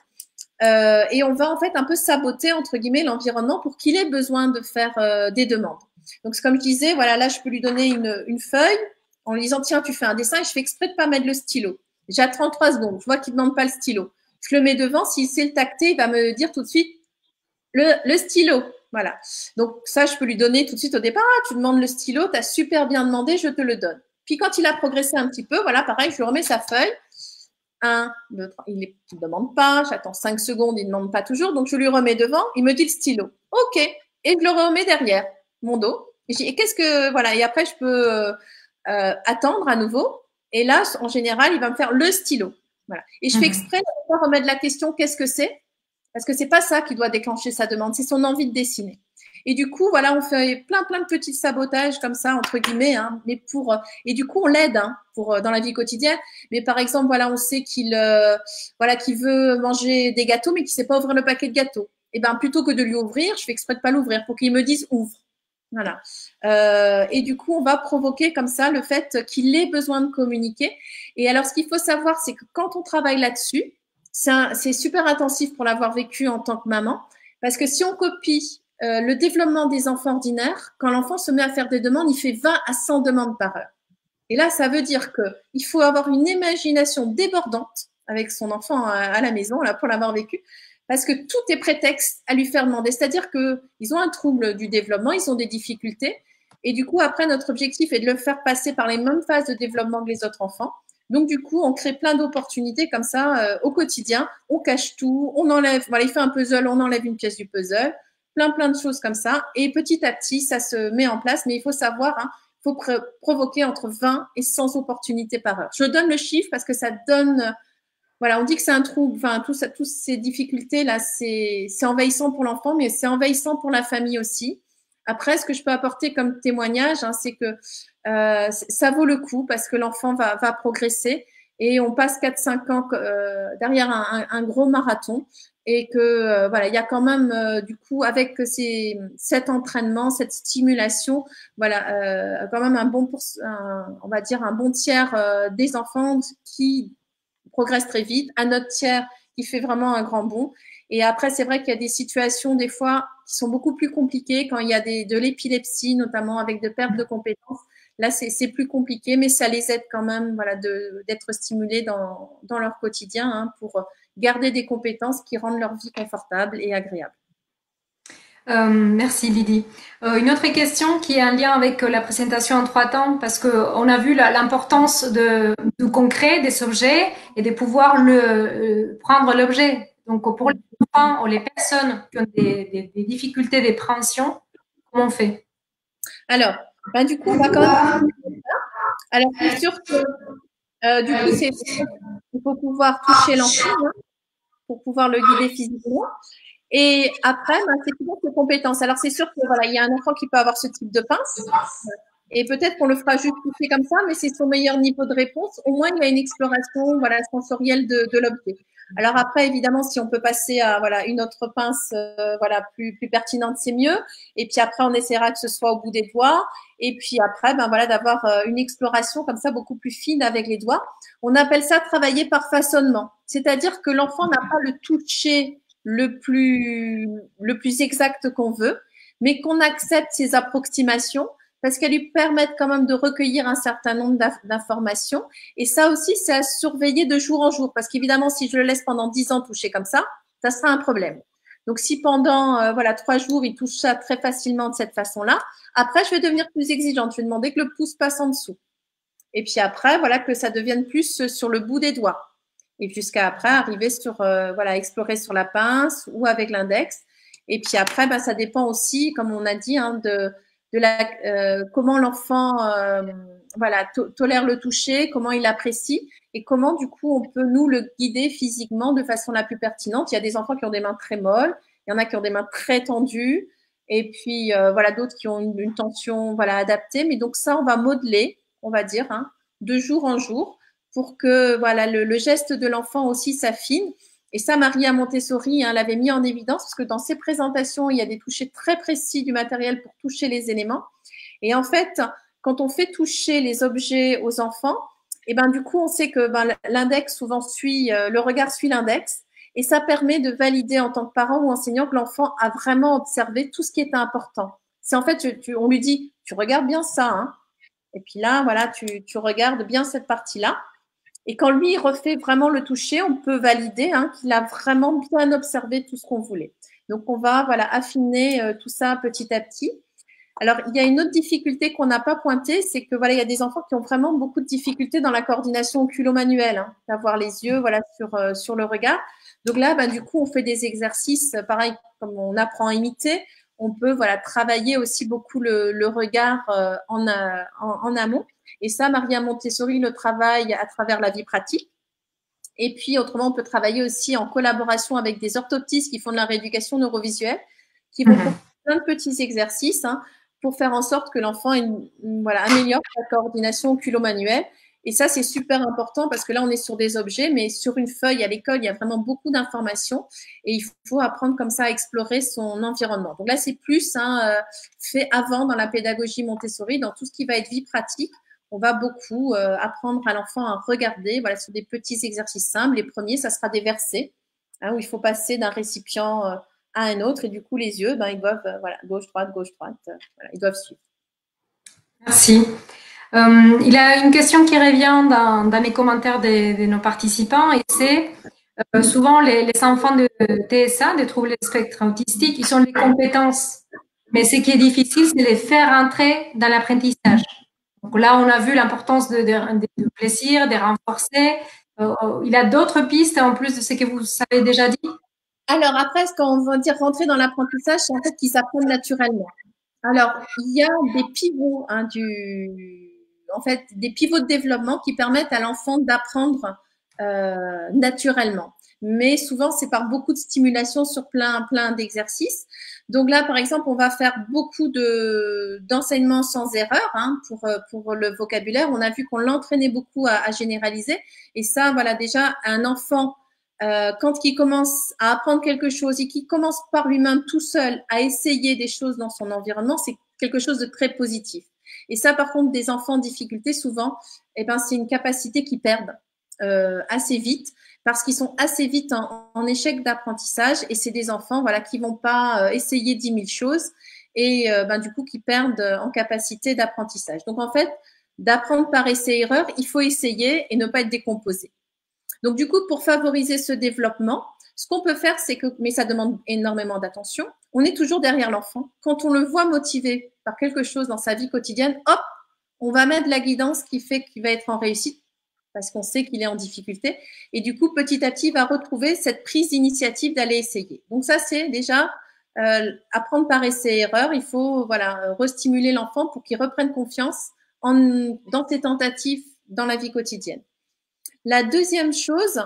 Et on va en fait un peu saboter entre guillemets l'environnement pour qu'il ait besoin de faire des demandes. Donc c'est comme je disais, voilà, là je peux lui donner une feuille en lui disant tiens tu fais un dessin et je fais exprès de pas mettre le stylo. J'attends 3 secondes, je vois qu'il ne demande pas le stylo. Je le mets devant, s'il sait le tacter, il va me dire tout de suite le stylo. Voilà. Donc ça je peux lui donner tout de suite au départ, ah, tu demandes le stylo, tu as super bien demandé, je te le donne. Puis quand il a progressé un petit peu, voilà, pareil, je lui remets sa feuille. 1, 2, 3, il ne demande pas, j'attends 5 secondes, il ne demande pas toujours, donc je lui remets devant, il me dit le stylo. Ok, et je le remets derrière mon dos. Et je dis, et qu'est-ce que, voilà, et après je peux attendre à nouveau, et là, en général, il va me faire le stylo. Voilà. Et je fais exprès de ne pas remettre la question, qu'est-ce que c'est? Parce que c'est pas ça qui doit déclencher sa demande, c'est son envie de dessiner. Et du coup, voilà, on fait plein de petits sabotages comme ça, entre guillemets, hein, mais et du coup, on l'aide hein, dans la vie quotidienne. Mais par exemple, voilà, on sait qu'il veut manger des gâteaux, mais qu'il sait pas ouvrir le paquet de gâteaux. Et ben, plutôt que de lui ouvrir, je fais exprès de pas l'ouvrir pour qu'il me dise ouvre. Voilà. Et du coup, on va provoquer comme ça le fait qu'il ait besoin de communiquer. Et alors, ce qu'il faut savoir, c'est que quand on travaille là-dessus, c'est super intensif pour l'avoir vécu en tant que maman, parce que si on copie le développement des enfants ordinaires, quand l'enfant se met à faire des demandes, il fait 20 à 100 demandes par heure. Et là, ça veut dire qu'il faut avoir une imagination débordante avec son enfant à la maison, là, pour l'avoir vécu, parce que tout est prétexte à lui faire demander. C'est-à-dire qu'ils ont un trouble du développement, ils ont des difficultés, et du coup, après, notre objectif est de le faire passer par les mêmes phases de développement que les autres enfants. Donc, du coup, on crée plein d'opportunités comme ça au quotidien. On cache tout, on enlève, voilà, il fait un puzzle, on enlève une pièce du puzzle, plein de choses comme ça. Et petit à petit, ça se met en place. Mais il faut savoir, hein, il faut provoquer entre 20 et 100 opportunités par heure. Je donne le chiffre parce que ça donne, voilà, on dit que c'est un trouble, enfin, toutes ces difficultés-là, c'est envahissant pour l'enfant, mais c'est envahissant pour la famille aussi. Après, ce que je peux apporter comme témoignage, hein, c'est que ça vaut le coup parce que l'enfant va progresser et on passe 4-5 ans derrière un gros marathon. et que voilà, il y a quand même du coup avec cet entraînement, cette stimulation, voilà, quand même on va dire un bon tiers des enfants qui progressent très vite, un autre tiers qui fait vraiment un grand bond. Et après, c'est vrai qu'il y a des situations des fois qui sont beaucoup plus compliquées quand il y a de l'épilepsie, notamment avec de pertes de compétences. Là, c'est plus compliqué, mais ça les aide quand même, voilà, d'être stimulés dans leur quotidien, hein, pour garder des compétences qui rendent leur vie confortable et agréable. Merci Lydie. Une autre question qui est en lien avec la présentation en 3 temps, parce qu'on a vu l'importance du concret, des objets et de pouvoir prendre l'objet. Donc pour les enfants ou les personnes qui ont des difficultés de préhension, comment on fait? Alors, ben, du coup, on va quand même. Alors, c'est sûr que du coup, il faut pouvoir toucher l'enfant, hein, pour pouvoir le guider physiquement. Et après, ben, c'est toujours ses compétences. Alors, c'est sûr que voilà, il y a un enfant qui peut avoir ce type de pince. Et peut-être qu'on le fera juste toucher comme ça, mais c'est son meilleur niveau de réponse. Au moins, il y a une exploration, voilà, sensorielle de l'objet. Alors après, évidemment, si on peut passer à voilà une autre pince, voilà, plus pertinente, c'est mieux. Et puis après, on essaiera que ce soit au bout des doigts. Et puis après, ben voilà, d'avoir une exploration comme ça beaucoup plus fine avec les doigts. On appelle ça travailler par façonnement. C'est-à-dire que l'enfant n'a pas le toucher le plus exact qu'on veut, mais qu'on accepte ses approximations parce qu'elles lui permettent quand même de recueillir un certain nombre d'informations. Et ça aussi, c'est à surveiller de jour en jour. Parce qu'évidemment, si je le laisse pendant 10 ans toucher comme ça sera un problème. Donc, si pendant voilà 3 jours, il touche ça très facilement de cette façon-là, après, je vais devenir plus exigeante. Je vais demander que le pouce passe en dessous. Et puis après, voilà, que ça devienne plus sur le bout des doigts. Et jusqu'à après, arriver sur, voilà, explorer sur la pince ou avec l'index. Et puis après, ben, ça dépend aussi, comme on a dit, hein, comment l'enfant voilà, tolère le toucher, comment il apprécie et comment du coup on peut nous le guider physiquement de façon la plus pertinente. Il y a des enfants qui ont des mains très molles, il y en a qui ont des mains très tendues et puis voilà d'autres qui ont une tension voilà adaptée. Mais donc ça, on va modeler, on va dire, hein, de jour en jour pour que voilà le geste de l'enfant aussi s'affine. Et ça, Maria Montessori hein, l'avait mis en évidence parce que dans ses présentations, il y a des touchés très précis du matériel pour toucher les éléments. Et en fait, quand on fait toucher les objets aux enfants, et ben du coup, on sait que ben, l'index souvent suit, le regard suit l'index. Et ça permet de valider en tant que parent ou enseignant que l'enfant a vraiment observé tout ce qui est important. C'est en fait, on lui dit, tu regardes bien ça, hein. Et puis là, voilà, tu regardes bien cette partie-là. Et quand lui il refait vraiment le toucher, on peut valider hein, qu'il a vraiment bien observé tout ce qu'on voulait. Donc on va voilà affiner tout ça petit à petit. Alors il y a une autre difficulté qu'on n'a pas pointée, c'est que voilà il y a des enfants qui ont vraiment beaucoup de difficultés dans la coordination oculo-manuelle, hein, d'avoir les yeux voilà sur le regard. Donc là, ben, du coup, on fait des exercices, pareil comme on apprend à imiter. On peut voilà travailler aussi beaucoup le regard en amont. Et ça, Maria Montessori le travaille à travers la vie pratique. Et puis, autrement, on peut travailler aussi en collaboration avec des orthoptistes qui font de la rééducation neurovisuelle, qui vont faire plein de petits exercices hein, pour faire en sorte que l'enfant voilà, améliore sa coordination oculo-manuelle. Et ça, c'est super important parce que là, on est sur des objets, mais sur une feuille à l'école, il y a vraiment beaucoup d'informations et il faut apprendre comme ça à explorer son environnement. Donc là, c'est plus hein, fait avant dans la pédagogie Montessori, dans tout ce qui va être vie pratique. On va beaucoup apprendre à l'enfant à regarder, voilà, sur des petits exercices simples. Les premiers, ça sera des versets, hein, où il faut passer d'un récipient à un autre, et du coup, les yeux, ben, ils doivent, voilà, gauche-droite, voilà, ils doivent suivre. Merci. Il y a une question qui revient dans les commentaires de nos participants et c'est souvent les enfants de TSA, des troubles du spectre autistique, ils ont les compétences. Mais ce qui est difficile, c'est les faire entrer dans l'apprentissage. Donc là, on a vu l'importance de plaisir, de renforcer. Il y a d'autres pistes en plus de ce que vous avez déjà dit? Alors après, ce qu'on va dire rentrer dans l'apprentissage, c'est en fait qu'ils apprennent naturellement. Alors, il y a des pivots, hein, en fait, des pivots de développement qui permettent à l'enfant d'apprendre naturellement. Mais souvent, c'est par beaucoup de stimulation sur plein d'exercices. Donc là, par exemple, on va faire beaucoup d'enseignements sans erreur hein, pour le vocabulaire. On a vu qu'on l'entraînait beaucoup à généraliser. Et ça, voilà, déjà, un enfant quand il commence à apprendre quelque chose et qu'il commence par lui-même tout seul à essayer des choses dans son environnement, c'est quelque chose de très positif. Et ça, par contre, des enfants en difficulté, souvent, eh ben, c'est une capacité qu'ils perdent assez vite parce qu'ils sont assez vite en échec d'apprentissage et c'est des enfants voilà, qui vont pas essayer 10 000 choses et ben, du coup, qui perdent en capacité d'apprentissage. Donc, en fait, d'apprendre par essai-erreur, il faut essayer et ne pas être décomposé. Donc, du coup, pour favoriser ce développement, ce qu'on peut faire, c'est que, mais ça demande énormément d'attention, on est toujours derrière l'enfant. Quand on le voit motivé par quelque chose dans sa vie quotidienne, hop, on va mettre la guidance qui fait qu'il va être en réussite parce qu'on sait qu'il est en difficulté. Et du coup, petit à petit, il va retrouver cette prise d'initiative d'aller essayer. Donc ça, c'est déjà apprendre par essai-erreur. Il faut voilà, restimuler l'enfant pour qu'il reprenne confiance dans ses tentatives dans la vie quotidienne. La deuxième chose,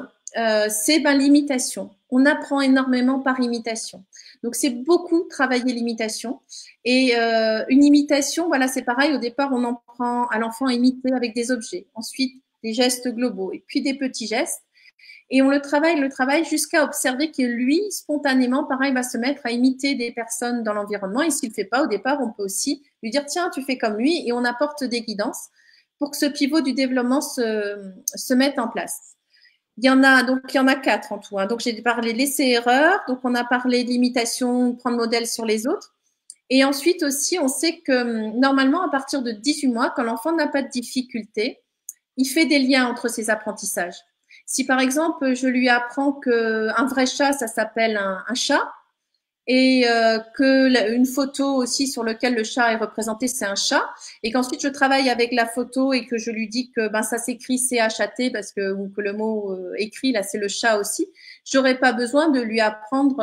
c'est l'imitation. On apprend énormément par imitation. Donc, c'est beaucoup travailler l'imitation. Et une imitation, voilà, c'est pareil. Au départ, on en prend à l'enfant à imiter avec des objets. Ensuite, des gestes globaux et puis des petits gestes. Et on le travaille jusqu'à observer que lui, spontanément, pareil, va se mettre à imiter des personnes dans l'environnement. Et s'il ne le fait pas, au départ, on peut aussi lui dire, tiens, tu fais comme lui, et on apporte des guidances pour que ce pivot du développement se mette en place. Il y en a 4 en tout. Hein. Donc, j'ai parlé de l'essai-erreur. Donc, on a parlé de l'imitation, prendre modèle sur les autres. Et ensuite aussi, on sait que normalement, à partir de 18 mois, quand l'enfant n'a pas de difficulté, il fait des liens entre ses apprentissages. Si par exemple, je lui apprends qu'un vrai chat, ça s'appelle un chat, et une photo aussi sur laquelle le chat est représenté, c'est un chat, et qu'ensuite je travaille avec la photo et que je lui dis que ça s'écrit C-H-A-T parce que ou que le mot écrit là c'est le chat aussi. J'aurais pas besoin de lui apprendre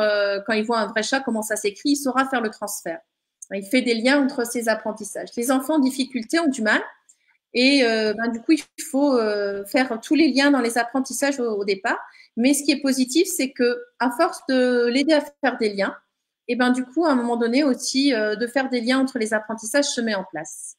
quand il voit un vrai chat comment ça s'écrit, il saura faire le transfert. Il fait des liens entre ses apprentissages. Les enfants en difficulté ont du mal et du coup il faut faire tous les liens dans les apprentissages au départ. Mais ce qui est positif, c'est que à force de l'aider à faire des liens, et du coup, à un moment donné aussi, de faire des liens entre les apprentissages se met en place.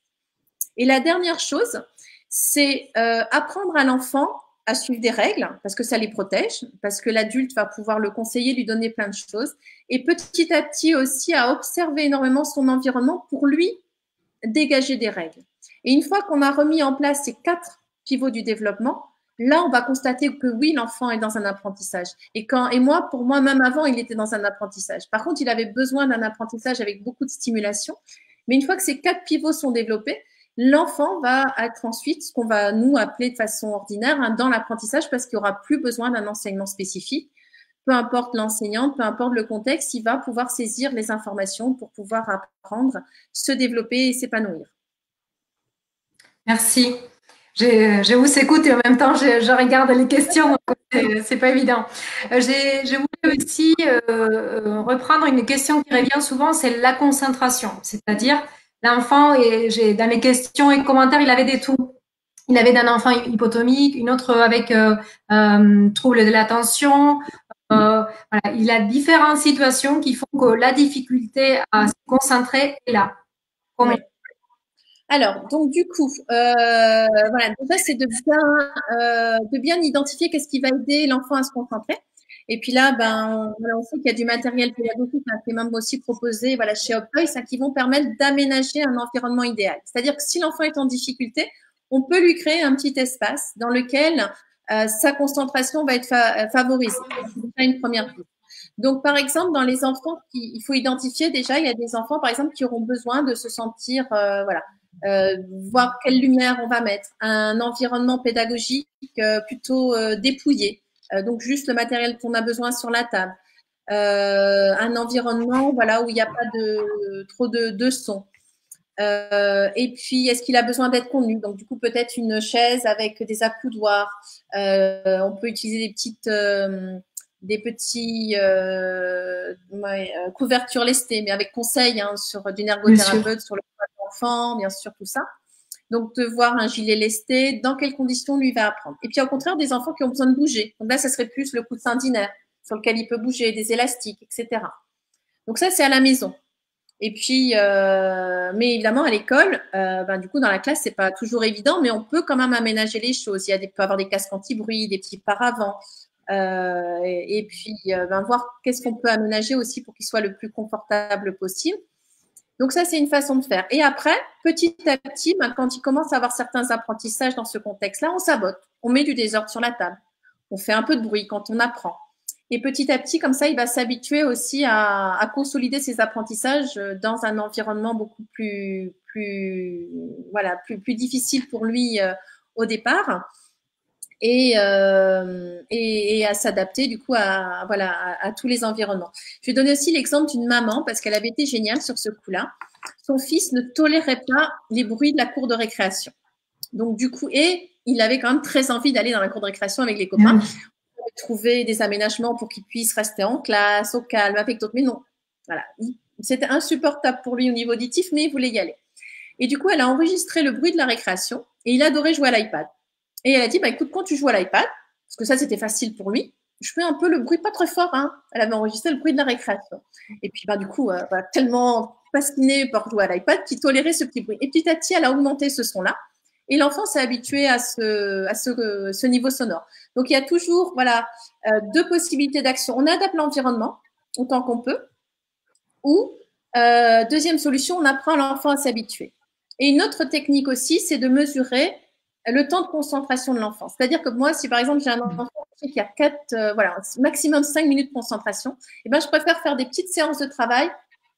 Et la dernière chose, c'est apprendre à l'enfant à suivre des règles, parce que ça les protège, parce que l'adulte va pouvoir le conseiller, lui donner plein de choses, et petit à petit aussi à observer énormément son environnement pour lui dégager des règles. Et une fois qu'on a remis en place ces 4 pivots du développement, là, on va constater que oui, l'enfant est dans un apprentissage. Et moi, pour moi, même avant, il était dans un apprentissage. Par contre, il avait besoin d'un apprentissage avec beaucoup de stimulation. Mais une fois que ces 4 pivots sont développés, l'enfant va être ensuite ce qu'on va nous appeler de façon ordinaire dans l'apprentissage parce qu'il n'y aura plus besoin d'un enseignement spécifique. Peu importe l'enseignant, peu importe le contexte, il va pouvoir saisir les informations pour pouvoir apprendre, se développer et s'épanouir. Merci. Je vous écoute et en même temps, je regarde les questions. C'est pas évident. Je voulais aussi reprendre une question qui revient souvent, c'est la concentration. C'est-à-dire, l'enfant, dans les questions et commentaires, il avait des tout. Il avait d'un enfant hypotomique, une autre avec trouble de l'attention. Voilà. Il a différentes situations qui font que la difficulté à se concentrer est là. Oui. Alors, donc du coup, voilà, déjà c'est de bien identifier qu'est-ce qui va aider l'enfant à se concentrer. Et puis là, on sait qu'il y a du matériel pédagogique qui est même aussi proposé, voilà, chez Hoptoy, qui vont permettre d'aménager un environnement idéal. C'est-à-dire que si l'enfant est en difficulté, on peut lui créer un petit espace dans lequel sa concentration va être favorisée. C'est déjà une première chose. Donc, par exemple, dans les enfants, il faut identifier déjà, il y a des enfants, par exemple, qui auront besoin de se sentir, voir quelle lumière on va mettre, un environnement pédagogique plutôt dépouillé, donc juste le matériel qu'on a besoin sur la table, un environnement où il n'y a pas trop de son. Et puis, est-ce qu'il a besoin d'être contenu? Donc, du coup, peut-être une chaise avec des accoudoirs. On peut utiliser des petits couvertures lestées, mais avec conseil d'une ergothérapeute sur le enfant, bien sûr, tout ça. Donc, de voir un gilet lesté, dans quelles conditions lui va apprendre. Et puis, au contraire, des enfants qui ont besoin de bouger. Donc là, ça serait plus le coussin dinaire sur lequel il peut bouger, des élastiques, etc. Donc ça, c'est à la maison. Et puis, mais évidemment, à l'école, du coup, dans la classe, c'est pas toujours évident, mais on peut quand même aménager les choses. Il peut y avoir des casques anti-bruit, des petits paravents, Et puis voir qu'est-ce qu'on peut aménager aussi pour qu'il soit le plus confortable possible. Donc ça, c'est une façon de faire. Et après, petit à petit, quand il commence à avoir certains apprentissages dans ce contexte-là, on sabote, on met du désordre sur la table, on fait un peu de bruit quand on apprend. Et petit à petit, comme ça, il va s'habituer aussi à consolider ses apprentissages dans un environnement beaucoup plus difficile pour lui au départ. Et à s'adapter du coup à tous les environnements. Je vais donner aussi l'exemple d'une maman parce qu'elle avait été géniale sur ce coup-là. Son fils ne tolérait pas les bruits de la cour de récréation. Donc du coup, et il avait quand même très envie d'aller dans la cour de récréation avec les copains. On avait trouvé des aménagements pour qu'il puisse rester en classe, au calme, avec d'autres. Mais non, voilà, c'était insupportable pour lui au niveau auditif, mais il voulait y aller. Et du coup, elle a enregistré le bruit de la récréation et il adorait jouer à l'iPad. Et elle a dit, bah, écoute, quand tu joues à l'iPad, parce que ça, c'était facile pour lui, je fais un peu le bruit, pas très fort, hein. Elle avait enregistré le bruit de la récréation. Et puis, du coup, tellement fascinée par jouer à l'iPad qu'il tolérait ce petit bruit. Et petit à petit, elle a augmenté ce son-là. Et l'enfant s'est habitué à ce niveau sonore. Donc, il y a toujours, deux possibilités d'action. On adapte l'environnement autant qu'on peut. Ou, deuxième solution, on apprend l'enfant à s'habituer. Et une autre technique aussi, c'est de mesurer le temps de concentration de l'enfant. C'est-à-dire que moi, si par exemple j'ai un enfant qui a maximum 5 minutes de concentration, je préfère faire des petites séances de travail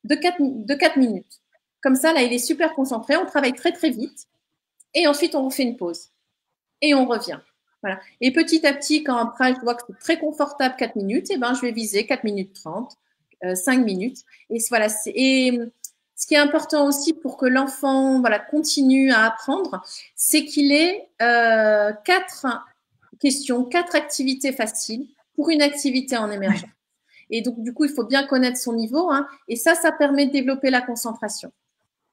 de 4 minutes. Comme ça, là, il est super concentré, on travaille très très vite et ensuite on refait une pause et on revient. Voilà. Et petit à petit, quand après je vois que c'est très confortable 4 minutes, je vais viser 4 minutes 30, 5 minutes. Et voilà, ce qui est important aussi pour que l'enfant continue à apprendre, c'est qu'il ait 4 questions, 4 activités faciles pour une activité en émergence. Et donc, du coup, il faut bien connaître son niveau. Et ça permet de développer la concentration.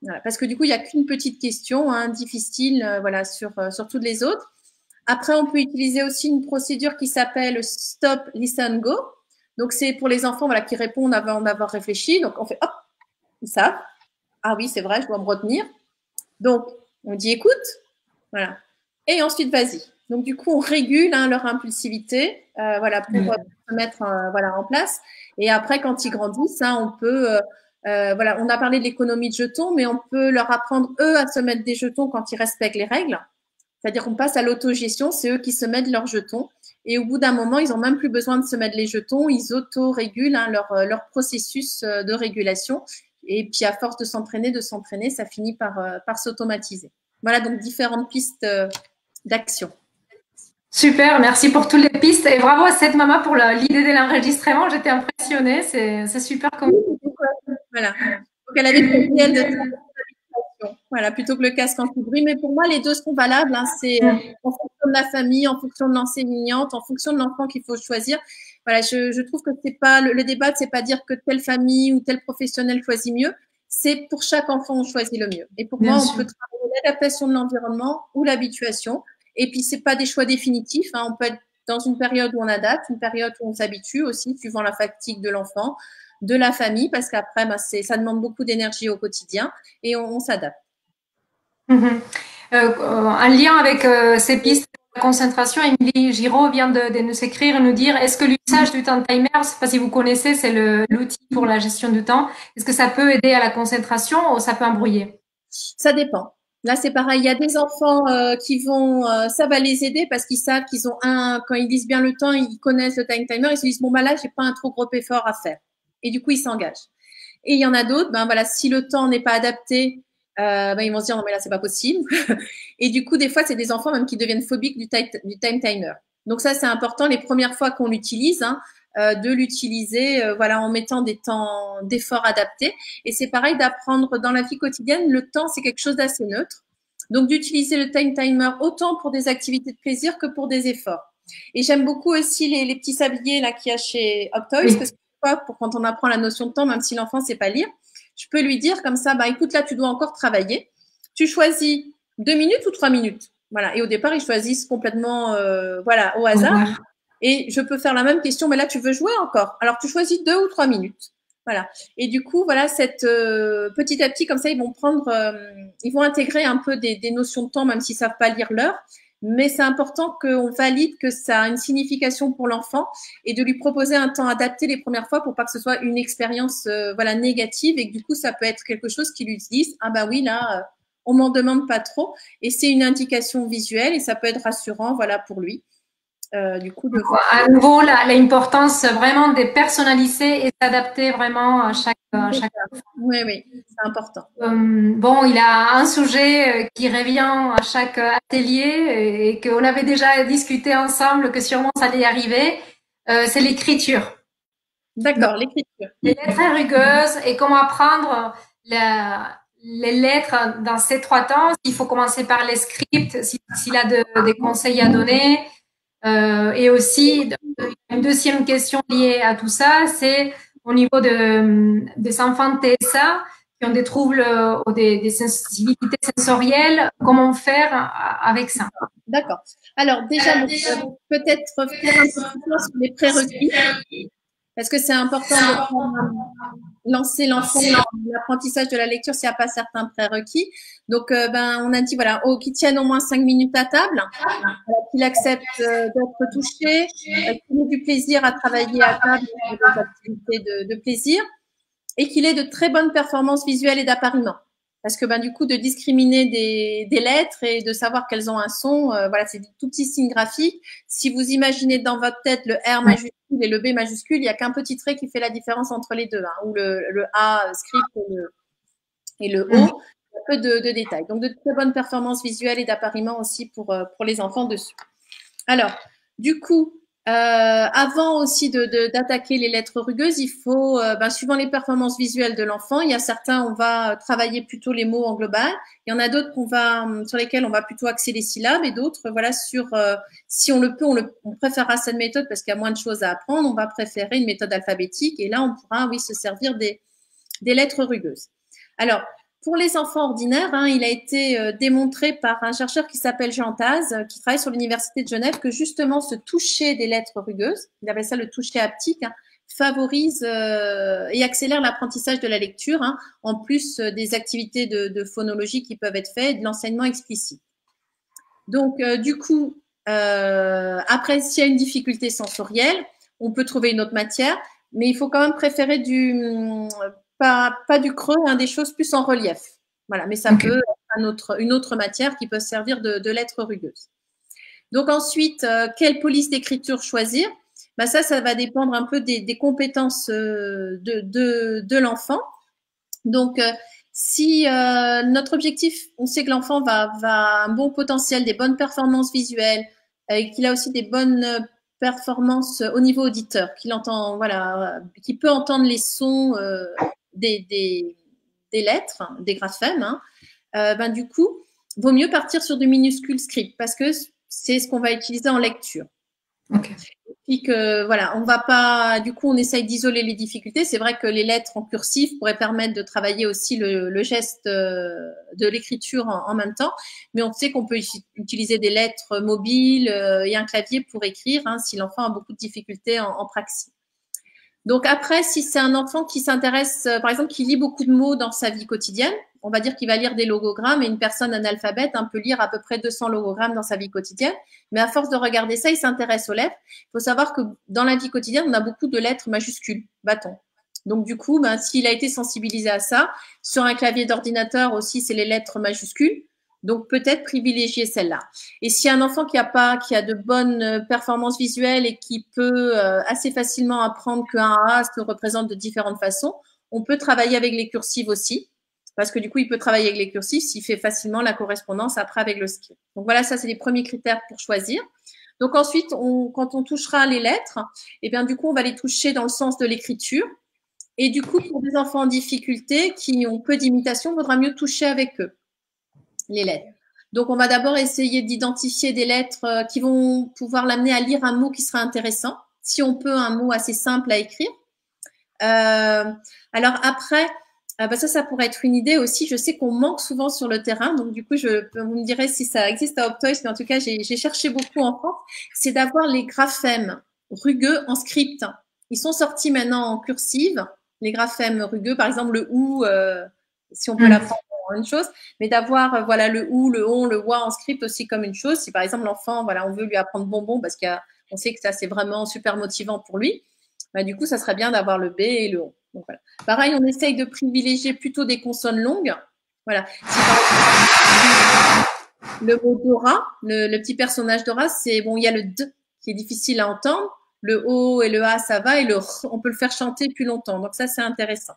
Voilà, parce que du coup, il n'y a qu'une petite question difficile sur toutes les autres. Après, on peut utiliser aussi une procédure qui s'appelle Stop, Listen, Go. Donc, c'est pour les enfants qui répondent avant d'avoir réfléchi. Donc, on fait hop, ils savent. Ah oui, c'est vrai, je dois me retenir. Donc, on dit écoute, voilà. Et ensuite, vas-y. Donc, du coup, on régule leur impulsivité, pour se mettre en place. Et après, quand ils grandissent, on peut, on a parlé de l'économie de jetons, mais on peut leur apprendre, eux, à se mettre des jetons quand ils respectent les règles. C'est-à-dire qu'on passe à l'autogestion, c'est eux qui se mettent leurs jetons. Et au bout d'un moment, ils n'ont même plus besoin de se mettre les jetons, ils auto-régulent leur processus de régulation. Et puis, à force de s'entraîner, ça finit par s'automatiser. Voilà, donc différentes pistes d'action. Super, merci pour toutes les pistes. Et bravo à cette maman pour l'idée de l'enregistrement. J'étais impressionnée. C'est super. Voilà. Donc, elle avait prévu, elle, de voilà, plutôt que le casque anti-bruit. Mais pour moi, les deux sont valables. C'est en fonction de la famille, en fonction de l'enseignante, en fonction de l'enfant qu'il faut choisir. Voilà, je trouve que c'est pas le débat, c'est pas dire que telle famille ou tel professionnel choisit mieux. C'est pour chaque enfant, on choisit le mieux. Et pour moi, on peut travailler l'adaptation de l'environnement ou l'habituation. Et puis, c'est pas des choix définitifs. On peut être dans une période où on adapte, une période où on s'habitue aussi, suivant la fatigue de l'enfant, de la famille, parce qu'après, ça demande beaucoup d'énergie au quotidien et on s'adapte. En lien avec ces pistes de concentration, Émilie Giraud vient de nous écrire et nous dire est-ce que l'usage du temps timer, je ne sais pas si vous connaissez, c'est l'outil pour la gestion du temps, est-ce que ça peut aider à la concentration ou ça peut embrouiller? Ça dépend. Là, c'est pareil. Il y a des enfants qui vont, ça va les aider parce qu'ils savent qu'ils ont quand ils lisent bien le temps, ils connaissent le time timer, ils se disent bon là, j'ai pas un trop gros effort à faire. Et du coup, ils s'engagent. Et il y en a d'autres, si le temps n'est pas adapté, ils vont se dire non mais là c'est pas possible. Et du coup, des fois, c'est des enfants même qui deviennent phobiques du time timer. Donc ça, c'est important les premières fois qu'on l'utilise. De l'utiliser en mettant des temps d'effort adaptés. Et c'est pareil d'apprendre dans la vie quotidienne, le temps, c'est quelque chose d'assez neutre. Donc, d'utiliser le time timer autant pour des activités de plaisir que pour des efforts. Et j'aime beaucoup aussi les petits sabliers là qu'il y a chez Octoys, parce que pour quand on apprend la notion de temps, même si l'enfant sait pas lire, je peux lui dire comme ça, écoute, là, tu dois encore travailler. Tu choisis 2 minutes ou 3 minutes. Voilà. Et au départ, ils choisissent complètement, au hasard. Et je peux faire la même question, mais là, tu veux jouer encore. Alors, tu choisis 2 ou 3 minutes. Voilà. Et du coup, cette petit à petit, comme ça, ils vont intégrer un peu des notions de temps, même s'ils savent pas lire l'heure. mais c'est important qu'on valide que ça a une signification pour l'enfant et de lui proposer un temps adapté les premières fois pour pas que ce soit une expérience voilà négative et que du coup ça peut être quelque chose qui lui dise ah bah oui là on m'en demande pas trop et c'est une indication visuelle et ça peut être rassurant voilà pour lui. Du coup de voir. À nouveau, l'importance vraiment de personnaliser et s'adapter vraiment à chaque. Oui, oui, c'est important. Bon, il a un sujet qui revient à chaque atelier et qu'on avait déjà discuté ensemble que sûrement ça allait arriver, c'est l'écriture. D'accord, l'écriture. Les lettres rugueuses et comment apprendre les lettres dans ces 3 temps. Il faut commencer par les scripts, s'il a des conseils à donner. Et aussi, une deuxième question liée à tout ça, c'est au niveau des enfants TSA qui ont des troubles ou des sensibilités sensorielles, comment faire avec ça? D'accord. Alors déjà, peut-être faire un peu plus sur les prérequis, parce que c'est important de lancer l'enfant dans l'apprentissage de la lecture s'il n'y a pas certains prérequis. Donc, on a dit voilà, qu'il tienne au moins 5 minutes à table, qu'il accepte d'être touché, qu'il ait du plaisir à travailler à table, des activités de plaisir, et qu'il ait de très bonnes performances visuelles et d'appariement. Parce que du coup, de discriminer des lettres et de savoir qu'elles ont un son, voilà, c'est des tout petits signes graphiques. Si vous imaginez dans votre tête le R majuscule et le B majuscule, il n'y a qu'un petit trait qui fait la différence entre les deux, hein, ou le A script et le O. Il y a peu de détails. Donc, de très bonnes performances visuelles et d'appariement aussi pour les enfants dessus. Alors, du coup, avant aussi d'attaquer les lettres rugueuses, il faut, suivant les performances visuelles de l'enfant, il y a certains, on va travailler plutôt les mots en global. Il y en a d'autres sur lesquels on va plutôt axer les syllabes et d'autres, voilà, si on le peut, on préférera cette méthode parce qu'il y a moins de choses à apprendre. On va préférer une méthode alphabétique et là, on pourra, oui, se servir des lettres rugueuses. Alors, pour les enfants ordinaires, il a été démontré par un chercheur qui s'appelle Jean Taz, qui travaille sur l'Université de Genève, que justement ce toucher des lettres rugueuses, il appelle ça le toucher haptique, favorise et accélère l'apprentissage de la lecture, en plus des activités de phonologie qui peuvent être faites et de l'enseignement explicite. Donc, du coup, après, s'il y a une difficulté sensorielle, on peut trouver une autre matière, mais il faut quand même préférer pas du creux, des choses plus en relief. Voilà, mais ça peut être une autre matière qui peut servir de lettres rugueuses. Donc ensuite, quelle police d'écriture choisir? Ça va dépendre un peu des compétences de l'enfant. Donc, si notre objectif, on sait que l'enfant va un bon potentiel, des bonnes performances visuelles, et qu'il a aussi des bonnes performances au niveau auditeur, qu'il entend, voilà, qu'il peut entendre les sons des lettres, des graphèmes, du coup, vaut mieux partir sur du minuscule script parce que c'est ce qu'on va utiliser en lecture. Okay. Et puis que voilà, on va pas, du coup, on essaye d'isoler les difficultés. C'est vrai que les lettres en cursif pourraient permettre de travailler aussi le geste de l'écriture en même temps, mais on sait qu'on peut utiliser des lettres mobiles et un clavier pour écrire si l'enfant a beaucoup de difficultés en praxis. Donc après, si c'est un enfant qui s'intéresse, par exemple, qui lit beaucoup de mots dans sa vie quotidienne, on va dire qu'il va lire des logogrammes et une personne analphabète peut lire à peu près 200 logogrammes dans sa vie quotidienne. Mais à force de regarder ça, il s'intéresse aux lettres. Il faut savoir que dans la vie quotidienne, on a beaucoup de lettres majuscules, bâtons. Donc du coup, s'il a été sensibilisé à ça, sur un clavier d'ordinateur aussi, c'est les lettres majuscules. Donc peut-être privilégier celle-là. Et si un enfant qui a de bonnes performances visuelles et qui peut assez facilement apprendre qu'un A se représente de différentes façons, on peut travailler avec les cursives aussi, parce que du coup il peut travailler avec les cursives s'il fait facilement la correspondance après avec le script. Donc voilà, ça c'est les premiers critères pour choisir. Donc ensuite, quand on touchera les lettres, du coup on va les toucher dans le sens de l'écriture. Et du coup, pour des enfants en difficulté qui ont peu d'imitation, il vaudra mieux toucher avec eux les lettres. Donc, on va d'abord essayer d'identifier des lettres qui vont pouvoir l'amener à lire un mot qui sera intéressant. Si on peut, un mot assez simple à écrire. Alors après, ça pourrait être une idée aussi. Je sais qu'on manque souvent sur le terrain. Donc, du coup, vous me direz si ça existe à Optoys, mais en tout cas, j'ai cherché beaucoup en France. C'est d'avoir les graphèmes rugueux en script. Ils sont sortis maintenant en cursive. Les graphèmes rugueux, par exemple, le OU, si on peut l'apprendre une chose, mais d'avoir voilà le ou, le on, le wa en script aussi comme une chose. Si par exemple l'enfant, voilà, on veut lui apprendre bonbon parce qu'on sait que ça c'est vraiment super motivant pour lui, bah, du coup ça serait bien d'avoir le b et le on. Donc, voilà. Pareil, on essaye de privilégier plutôt des consonnes longues. Voilà. Si par exemple, le mot Dora, le petit personnage Dora, c'est bon, il y a le d qui est difficile à entendre. Le O et le A, ça va, et le R, on peut le faire chanter plus longtemps. Donc ça, c'est intéressant.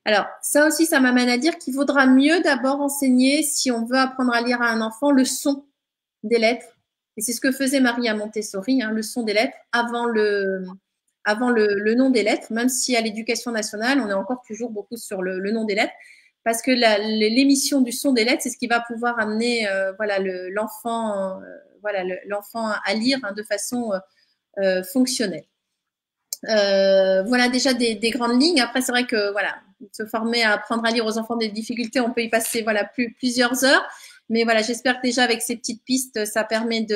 Alors, ça aussi, ça m'amène à dire qu'il vaudra mieux d'abord enseigner, si on veut apprendre à lire à un enfant, le son des lettres. Et c'est ce que faisait Maria Montessori, hein, le son des lettres, avant le nom des lettres, même si à l'éducation nationale, on est encore toujours beaucoup sur le nom des lettres, parce que l'émission du son des lettres, c'est ce qui va pouvoir amener voilà, l'enfant à lire hein, de façon fonctionnelle. Voilà déjà des grandes lignes. Après, c'est vrai que voilà, se former à apprendre à lire aux enfants des difficultés, on peut y passer voilà plusieurs heures. Mais voilà, j'espère que déjà avec ces petites pistes, ça permet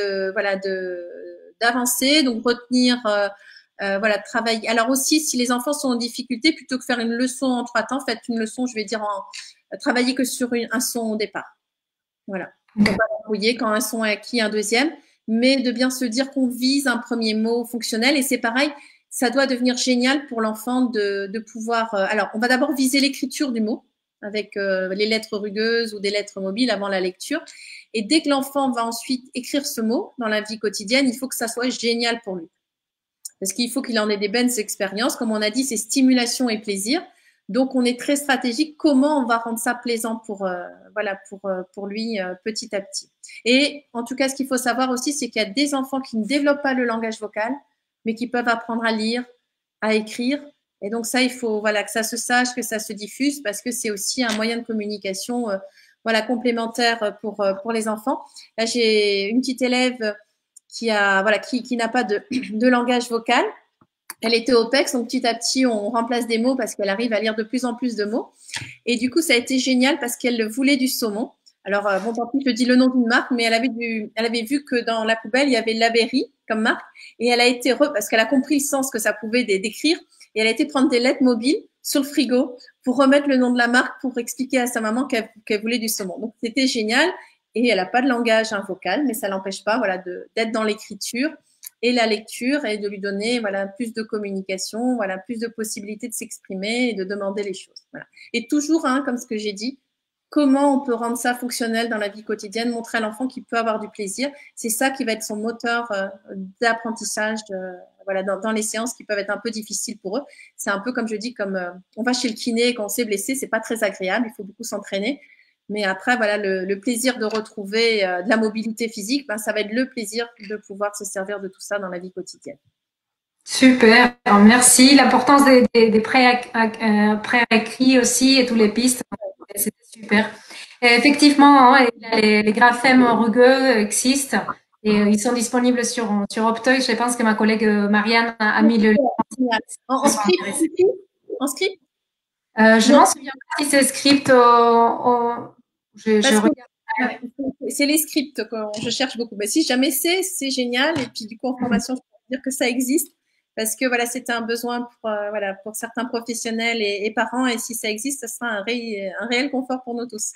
d'avancer, donc retenir, voilà, travailler. Alors aussi, si les enfants sont en difficulté, plutôt que faire une leçon en 3 temps, faites une leçon, je vais dire travailler que sur un son au départ. Voilà. On va embrouiller quand un son est acquis, un deuxième, mais de bien se dire qu'on vise un premier mot fonctionnel. Et c'est pareil, ça doit devenir génial pour l'enfant de pouvoir. Alors, on va d'abord viser l'écriture du mot avec les lettres rugueuses ou des lettres mobiles avant la lecture. Et dès que l'enfant va ensuite écrire ce mot dans la vie quotidienne, il faut que ça soit génial pour lui. Parce qu'il faut qu'il en ait des bonnes expériences. Comme on a dit, c'est stimulation et plaisir. Donc, on est très stratégique. Comment on va rendre ça plaisant pour lui petit à petit. Et en tout cas, ce qu'il faut savoir aussi, c'est qu'il y a des enfants qui ne développent pas le langage vocal, mais qui peuvent apprendre à lire, à écrire. Et donc ça, il faut voilà que ça se sache, que ça se diffuse, parce que c'est aussi un moyen de communication voilà complémentaire pour les enfants. Là, j'ai une petite élève qui n'a pas de langage vocal. Elle était au PEX, donc petit à petit, on remplace des mots parce qu'elle arrive à lire de plus en plus de mots. Et du coup, ça a été génial parce qu'elle voulait du saumon. Alors, bon, tant pis, je dis le nom d'une marque, mais elle avait vu que dans la poubelle, il y avait Laberry comme marque. Et elle a été parce qu'elle a compris le sens que ça pouvait décrire. Et elle a été prendre des lettres mobiles sur le frigo pour remettre le nom de la marque pour expliquer à sa maman qu'elle voulait du saumon. Donc, c'était génial. Et elle n'a pas de langage vocal, mais ça l'empêche pas, voilà, d'être dans l'écriture et la lecture et de lui donner, voilà, plus de communication, voilà, plus de possibilités de s'exprimer et de demander les choses. Voilà. Et toujours, hein, comme ce que j'ai dit, comment on peut rendre ça fonctionnel dans la vie quotidienne, montrer à l'enfant qu'il peut avoir du plaisir. C'est ça qui va être son moteur d'apprentissage voilà, dans les séances qui peuvent être un peu difficiles pour eux. C'est un peu comme je dis, comme on va chez le kiné et quand on s'est blessé, c'est pas très agréable, il faut beaucoup s'entraîner. Mais après, voilà, le plaisir de retrouver de la mobilité physique, ben, ça va être le plaisir de pouvoir se servir de tout ça dans la vie quotidienne. Super, merci. L'importance des préécrits aussi et toutes les pistes, c'était super. Et effectivement, hein, les graphèmes rugueux existent et ils sont disponibles sur Optoy. Je pense que ma collègue Marianne a mis le lien. En script? En script? Je m'en souviens pas si c'est script. Je regarde. C'est les scripts que je cherche beaucoup. Mais si jamais c'est génial. Et puis du coup en formation, je peux dire que ça existe parce que voilà, c'était un besoin pour certains professionnels et parents. Et si ça existe, ça sera un réel confort pour nous tous.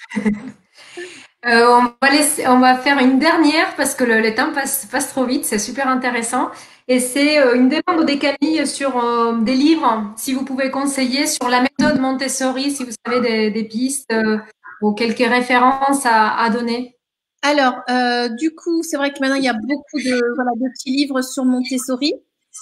On va faire une dernière parce que le temps passe trop vite. C'est super intéressant. Et c'est une demande des Camille sur des livres, si vous pouvez conseiller sur la méthode Montessori, si vous savez des pistes ou quelques références à donner. Alors, du coup, c'est vrai que maintenant, il y a beaucoup de petits livres sur Montessori.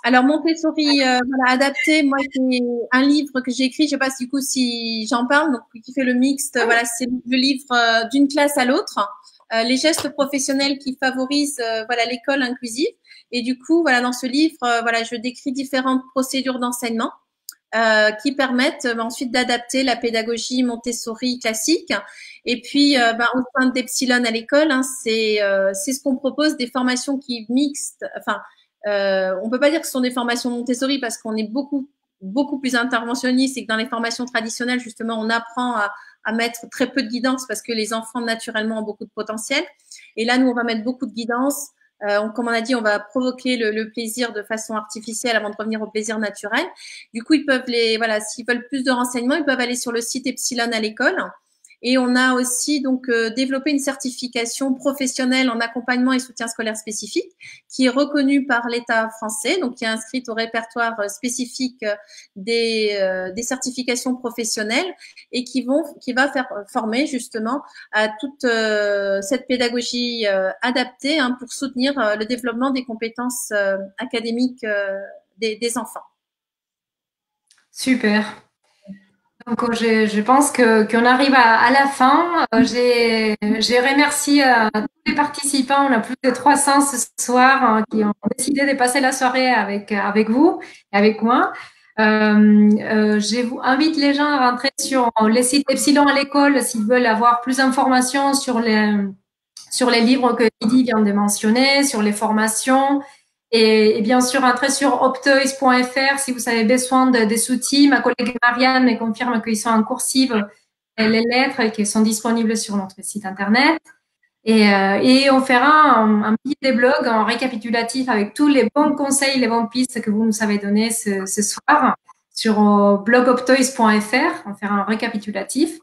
Alors, Montessori, adapté, moi, c'est un livre que j'ai écrit, je sais pas du coup si j'en parle, donc qui fait le mixte, voilà, c'est le livre d'une classe à l'autre, les gestes professionnels qui favorisent, l'école inclusive. Et du coup, voilà, dans ce livre, je décris différentes procédures d'enseignement qui permettent ensuite d'adapter la pédagogie Montessori classique. Et puis, au sein d'Epsilon à l'école, hein, c'est ce qu'on propose, des formations qui mixtes. Enfin, on peut pas dire que ce sont des formations Montessori parce qu'on est beaucoup plus interventionniste et que dans les formations traditionnelles, justement, on apprend à mettre très peu de guidance parce que les enfants, naturellement, ont beaucoup de potentiel. Et là, nous, on va mettre beaucoup de guidance. Comme on a dit, on va provoquer le plaisir de façon artificielle avant de revenir au plaisir naturel. Du coup, ils peuvent s'ils veulent plus de renseignements, ils peuvent aller sur le site Epsilon à l'école. Et on a aussi donc développé une certification professionnelle en accompagnement et soutien scolaire spécifique qui est reconnue par l'État français, donc qui est inscrite au répertoire spécifique des certifications professionnelles et qui va faire former justement à toute cette pédagogie adaptée pour soutenir le développement des compétences académiques des enfants. Super. Donc, je pense qu'on arrive à la fin. J'ai remercié tous les participants. On a plus de 300 ce soir qui ont décidé de passer la soirée avec vous et avec moi. Je vous invite les gens à rentrer sur le site Epsilon à l'école s'ils veulent avoir plus d'informations sur les livres que Lydie vient de mentionner, sur les formations. Et bien sûr, entrez sur optoys.fr si vous avez besoin des outils. Ma collègue Marianne me confirme qu'ils sont en coursive les lettres et qu'ils sont disponibles sur notre site internet. Et on fera un billet de blog en récapitulatif avec tous les bons conseils, les bonnes pistes que vous nous avez données ce soir sur blogoptoys.fr. On fera un récapitulatif.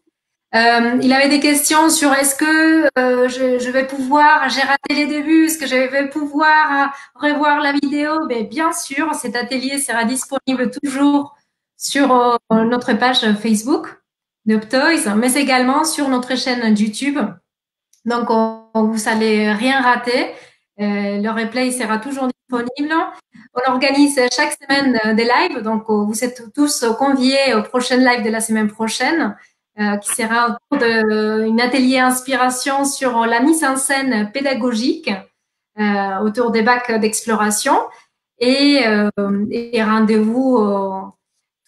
Il avait des questions sur est-ce que je vais pouvoir, j'ai raté les débuts, est-ce que je vais pouvoir revoir la vidéo? Mais bien sûr, cet atelier sera disponible toujours sur notre page Facebook d'Optoys, mais également sur notre chaîne YouTube. Donc, vous n'allez rien rater. Le replay sera toujours disponible. On organise chaque semaine des lives, donc vous êtes tous conviés au prochain live de la semaine prochaine. Qui sera autour d'un atelier inspiration sur la mise en scène pédagogique autour des bacs d'exploration et rendez-vous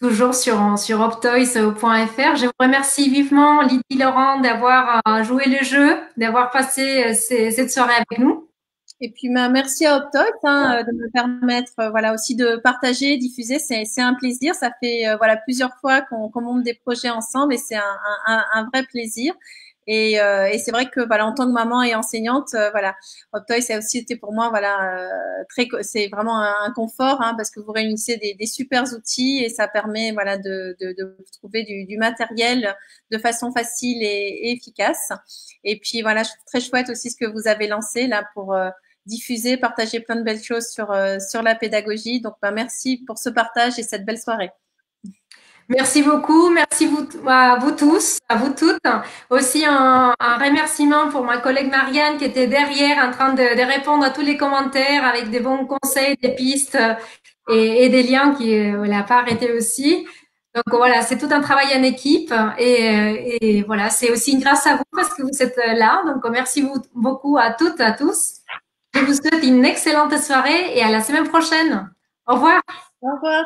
toujours sur optoys.fr. Je vous remercie vivement, Lydie Laurent, d'avoir joué le jeu, d'avoir passé cette soirée avec nous. Et puis, merci à Optoys de me permettre, voilà, aussi de partager, diffuser. C'est un plaisir. Ça fait voilà plusieurs fois qu'on monte des projets ensemble et c'est un vrai plaisir. Et c'est vrai que voilà, en tant que maman et enseignante, voilà, Optoys ça a aussi été pour moi voilà c'est vraiment un confort parce que vous réunissez des super outils et ça permet voilà de trouver du matériel de façon facile et efficace. Et puis voilà, je trouve très chouette aussi ce que vous avez lancé là pour diffuser, partager plein de belles choses sur la pédagogie. Donc, merci pour ce partage et cette belle soirée. Merci beaucoup. Merci à vous tous, à vous toutes. Aussi, un remerciement pour ma collègue Marianne qui était derrière en train de répondre à tous les commentaires avec des bons conseils, des pistes et des liens qui elle n'a pas arrêté aussi. Donc voilà, c'est tout un travail en équipe et voilà, c'est aussi grâce à vous parce que vous êtes là. Donc merci beaucoup à toutes, à tous. Je vous souhaite une excellente soirée et à la semaine prochaine. Au revoir. Au revoir.